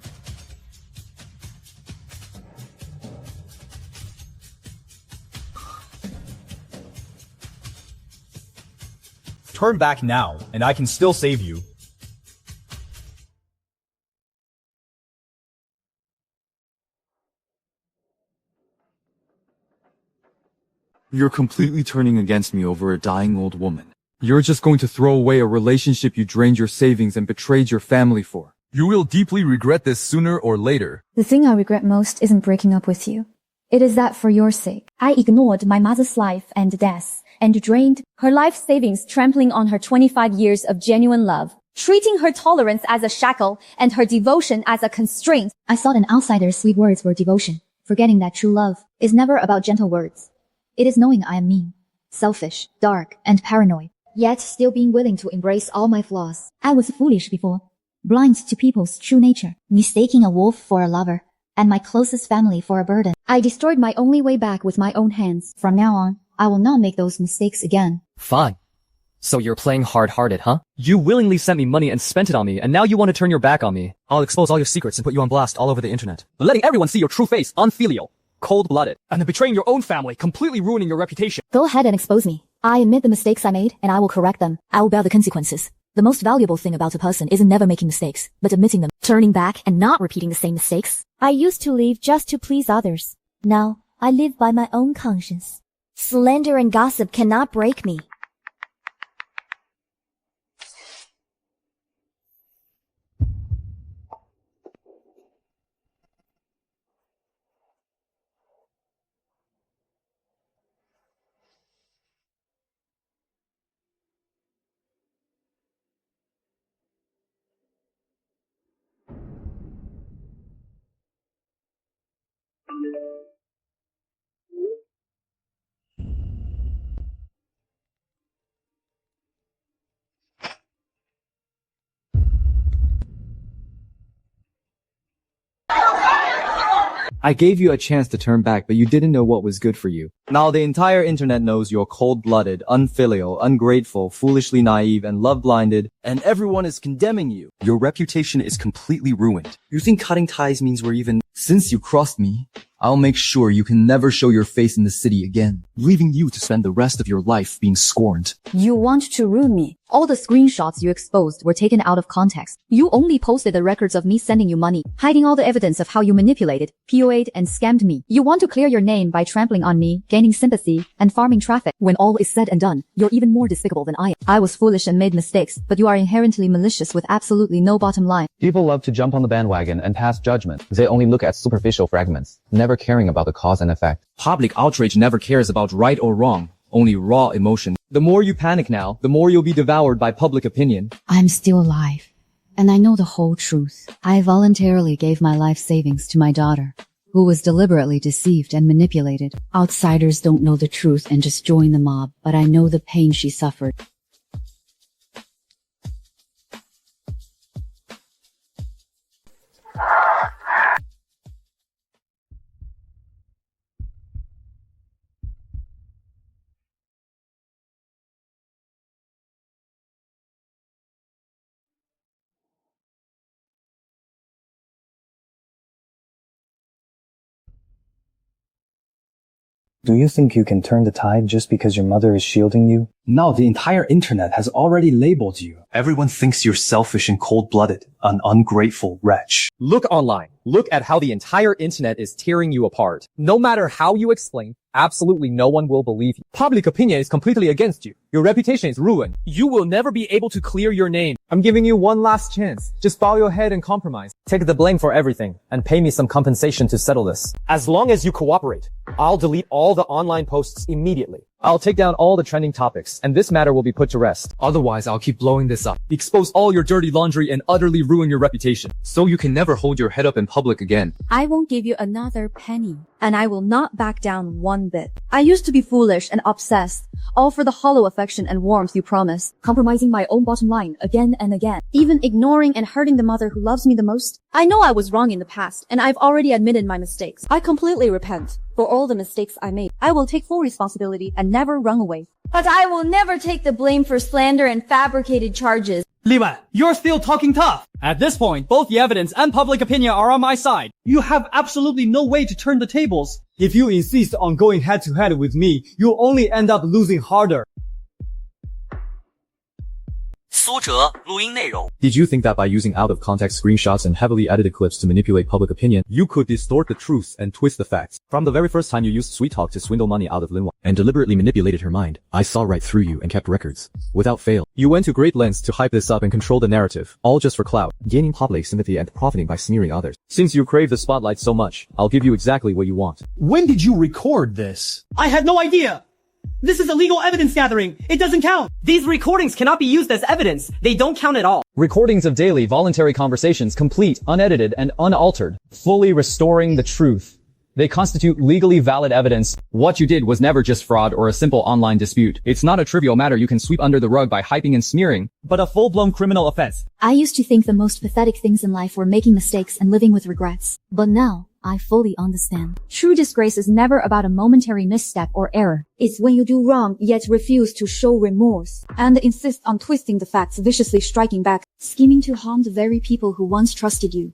Turn back now, and I can still save you. You're completely turning against me over a dying old woman. You're just going to throw away a relationship you drained your savings and betrayed your family for. You will deeply regret this sooner or later. The thing I regret most isn't breaking up with you. It is that for your sake, I ignored my mother's life and death and drained her life savings, trampling on her 25 years of genuine love, treating her tolerance as a shackle and her devotion as a constraint. I thought an outsider's sweet words were devotion, forgetting that true love is never about gentle words. It is knowing I am mean, selfish, dark, and paranoid, yet still being willing to embrace all my flaws. I was foolish before, blind to people's true nature, mistaking a wolf for a lover, and my closest family for a burden. I destroyed my only way back with my own hands. From now on, I will not make those mistakes again. Fine. So you're playing hard-hearted, huh? You willingly sent me money and spent it on me, and now you want to turn your back on me. I'll expose all your secrets and put you on blast all over the internet, letting everyone see your true face, unfilial, cold-blooded, and then betraying your own family, completely ruining your reputation. Go ahead and expose me. I admit the mistakes I made, and I will correct them. I will bear the consequences. The most valuable thing about a person isn't never making mistakes, but admitting them, turning back, and not repeating the same mistakes. I used to live just to please others. Now, I live by my own conscience. Slander and gossip cannot break me. I gave you a chance to turn back, but you didn't know what was good for you. Now the entire internet knows you're cold-blooded, unfilial, ungrateful, foolishly naive, and love-blinded, and everyone is condemning you. Your reputation is completely ruined. You think cutting ties means we're even... Since you crossed me, I'll make sure you can never show your face in the city again, leaving you to spend the rest of your life being scorned. You want to ruin me. All the screenshots you exposed were taken out of context. You only posted the records of me sending you money, hiding all the evidence of how you manipulated, POA'd, and scammed me. You want to clear your name by trampling on me, gaining sympathy, and farming traffic. When all is said and done, you're even more despicable than I am. I was foolish and made mistakes, but you are inherently malicious with absolutely no bottom line. People love to jump on the bandwagon and pass judgment. They only look at superficial fragments, never caring about the cause and effect. Public outrage never cares about right or wrong, only raw emotion. The more you panic now, the more you'll be devoured by public opinion. I'm still alive, and I know the whole truth. I voluntarily gave my life savings to my daughter, who was deliberately deceived and manipulated. Outsiders don't know the truth and just join the mob, but I know the pain she suffered. Do you think you can turn the tide just because your mother is shielding you? Now the entire internet has already labeled you. Everyone thinks you're selfish and cold-blooded, an ungrateful wretch. Look online. Look at how the entire internet is tearing you apart. No matter how you explain, absolutely no one will believe you. Public opinion is completely against you. Your reputation is ruined. You will never be able to clear your name. I'm giving you one last chance. Just bow your head and compromise. Take the blame for everything and pay me some compensation to settle this. As long as you cooperate, I'll delete all the online posts immediately. I'll take down all the trending topics, and this matter will be put to rest. Otherwise, I'll keep blowing this up. Expose all your dirty laundry and utterly ruin your reputation. So you can never hold your head up in public again. I won't give you another penny. and I will not back down one bit. I used to be foolish and obsessed, all for the hollow affection and warmth you promise, compromising my own bottom line again and again, even ignoring and hurting the mother who loves me the most. I know I was wrong in the past, and I've already admitted my mistakes. I completely repent for all the mistakes I made. I will take full responsibility and never run away. But I will never take the blame for slander and fabricated charges. Li Wan, you're still talking tough. At this point, both the evidence and public opinion are on my side. You have absolutely no way to turn the tables. If you insist on going head-to-head with me, you'll only end up losing harder. Did you think that by using out-of-context screenshots and heavily edited clips to manipulate public opinion, you could distort the truth and twist the facts? From the very first time you used sweet talk to swindle money out of Linwan and deliberately manipulated her mind, I saw right through you and kept records. Without fail, you went to great lengths to hype this up and control the narrative, all just for clout, gaining public sympathy and profiting by smearing others. Since you crave the spotlight so much, I'll give you exactly what you want. When did you record this? I had no idea! This is illegal evidence gathering. It doesn't count. These recordings cannot be used as evidence. They don't count at all. Recordings of daily, voluntary conversations, complete, unedited, and unaltered, fully restoring the truth. They constitute legally valid evidence. What you did was never just fraud or a simple online dispute. It's not a trivial matter you can sweep under the rug by hyping and smearing, but a full-blown criminal offense. I used to think the most pathetic things in life were making mistakes and living with regrets. But now, I fully understand. True disgrace is never about a momentary misstep or error. It's when you do wrong, yet refuse to show remorse, and insist on twisting the facts, viciously striking back, scheming to harm the very people who once trusted you.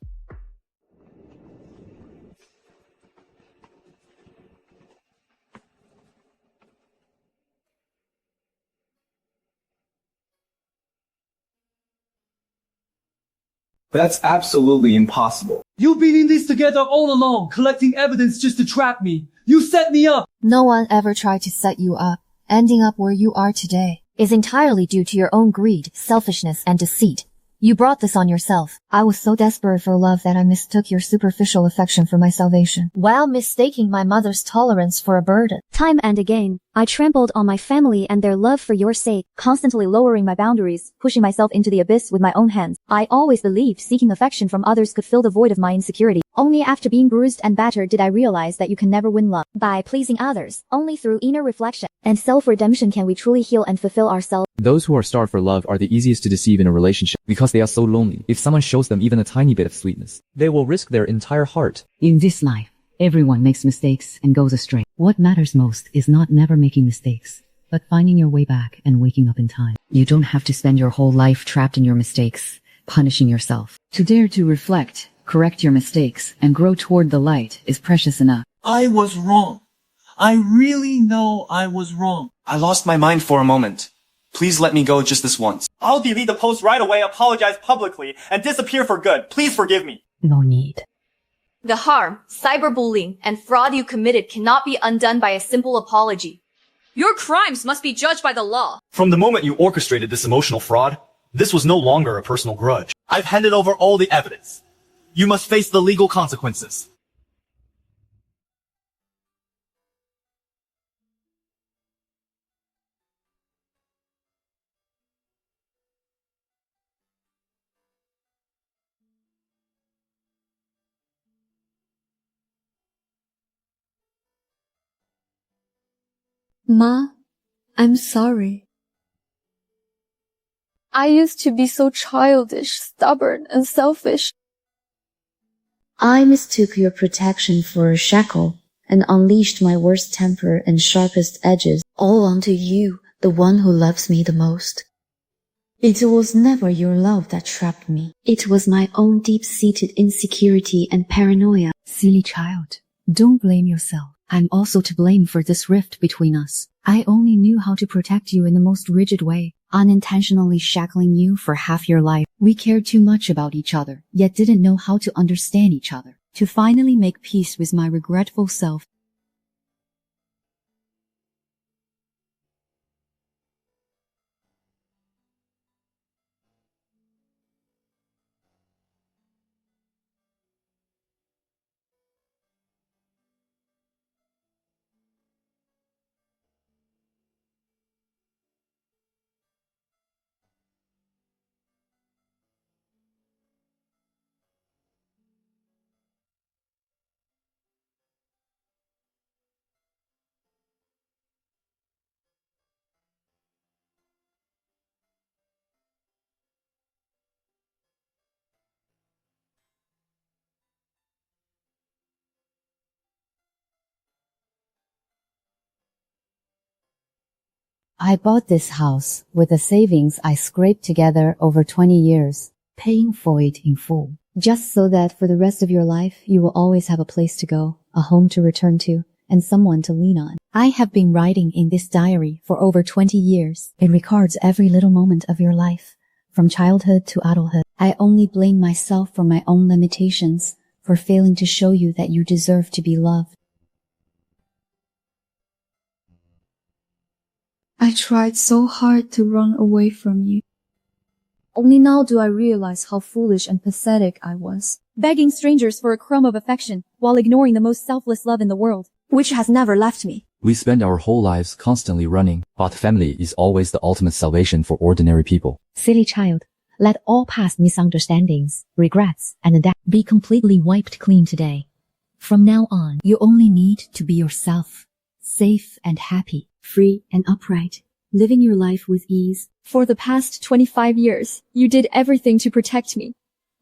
That's absolutely impossible. You've been in this together all along, collecting evidence just to trap me. You set me up. No one ever tried to set you up. Ending up where you are today is entirely due to your own greed, selfishness, and deceit. You brought this on yourself. I was so desperate for love that I mistook your superficial affection for my salvation, while mistaking my mother's tolerance for a burden. Time and again, I trampled on my family and their love for your sake, constantly lowering my boundaries, pushing myself into the abyss with my own hands. I always believed seeking affection from others could fill the void of my insecurity. Only after being bruised and battered did I realize that you can never win love by pleasing others. Only through inner reflection and self-redemption can we truly heal and fulfill ourselves. Those who are starved for love are the easiest to deceive in a relationship because they are so lonely. If someone shows them even a tiny bit of sweetness, they will risk their entire heart. In this life, everyone makes mistakes and goes astray. What matters most is not never making mistakes, but finding your way back and waking up in time. You don't have to spend your whole life trapped in your mistakes, punishing yourself. To dare to reflect, correct your mistakes, and grow toward the light is precious enough. I was wrong. I really know I was wrong. I lost my mind for a moment. Please let me go just this once. I'll delete the post right away, apologize publicly, and disappear for good. Please forgive me. No need. The harm, cyberbullying, and fraud you committed cannot be undone by a simple apology. Your crimes must be judged by the law. From the moment you orchestrated this emotional fraud, this was no longer a personal grudge. I've handed over all the evidence. You must face the legal consequences. Ma, I'm sorry. I used to be so childish, stubborn, and selfish. I mistook your protection for a shackle and unleashed my worst temper and sharpest edges all onto you, the one who loves me the most. It was never your love that trapped me. It was my own deep-seated insecurity and paranoia. Silly child, don't blame yourself. I'm also to blame for this rift between us. I only knew how to protect you in the most rigid way, unintentionally shackling you for half your life. We cared too much about each other, yet didn't know how to understand each other. To finally make peace with my regretful self, I bought this house with the savings I scraped together over 20 years, paying for it in full. Just so that for the rest of your life, you will always have a place to go, a home to return to, and someone to lean on. I have been writing in this diary for over 20 years. It records every little moment of your life, from childhood to adulthood. I only blame myself for my own limitations, for failing to show you that you deserve to be loved. I tried so hard to run away from you. Only now do I realize how foolish and pathetic I was, begging strangers for a crumb of affection while ignoring the most selfless love in the world, which has never left me. We spend our whole lives constantly running, but family is always the ultimate salvation for ordinary people. Silly child, let all past misunderstandings, regrets, and that be completely wiped clean today. From now on, you only need to be yourself, safe and happy, free and upright, living your life with ease. For the past 25 years, you did everything to protect me.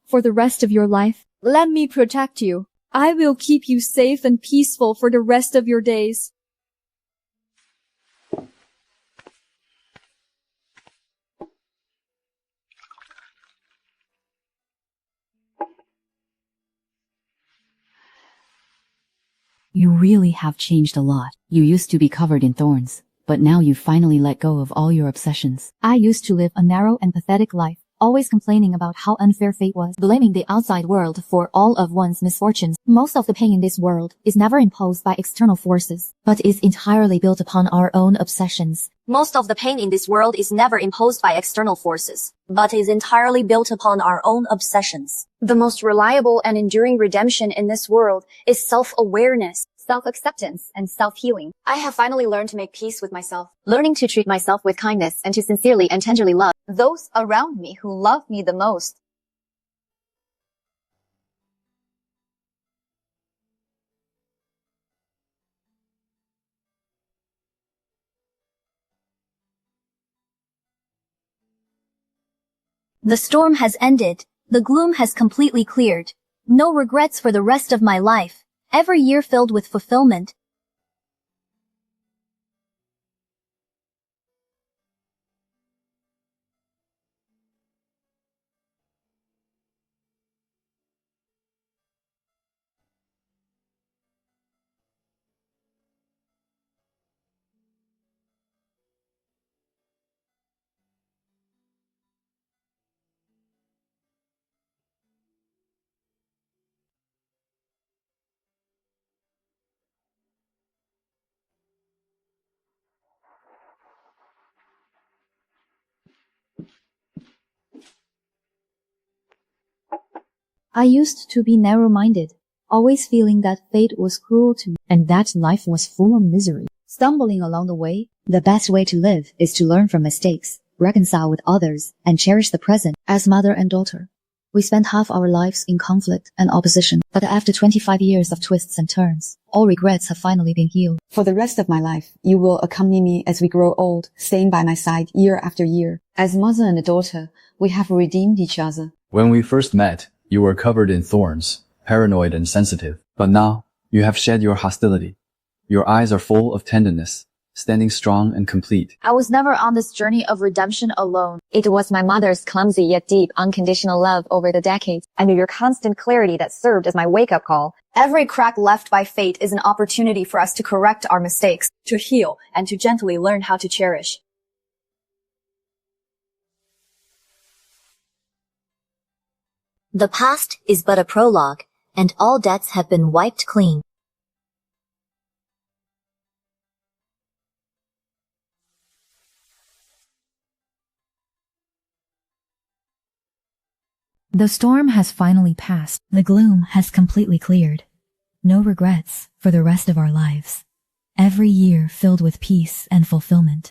For the rest of your life, let me protect you. I will keep you safe and peaceful for the rest of your days. You really have changed a lot. You used to be covered in thorns, but now you finally let go of all your obsessions. I used to live a narrow and pathetic life, always complaining about how unfair fate was, blaming the outside world for all of one's misfortunes. Most of the pain in this world is never imposed by external forces, but is entirely built upon our own obsessions. Most of the pain in this world is never imposed by external forces, but is entirely built upon our own obsessions. The most reliable and enduring redemption in this world is self-awareness, self-acceptance, and self-healing. I have finally learned to make peace with myself, learning to treat myself with kindness and to sincerely and tenderly love those around me who love me the most. The storm has ended. The gloom has completely cleared. No regrets for the rest of my life. Every year filled with fulfillment. I used to be narrow-minded, always feeling that fate was cruel to me and that life was full of misery. Stumbling along the way, the best way to live is to learn from mistakes, reconcile with others, and cherish the present. As mother and daughter, we spent half our lives in conflict and opposition, but after 25 years of twists and turns, all regrets have finally been healed. For the rest of my life, you will accompany me as we grow old, staying by my side year after year. As mother and daughter, we have redeemed each other. When we first met, you were covered in thorns, paranoid and sensitive. But now, you have shed your hostility. Your eyes are full of tenderness, standing strong and complete. I was never on this journey of redemption alone. It was my mother's clumsy yet deep unconditional love over the decades, and your constant clarity that served as my wake-up call. Every crack left by fate is an opportunity for us to correct our mistakes, to heal, and to gently learn how to cherish. The past is but a prologue, and all debts have been wiped clean. The storm has finally passed. The gloom has completely cleared. No regrets for the rest of our lives. Every year filled with peace and fulfillment.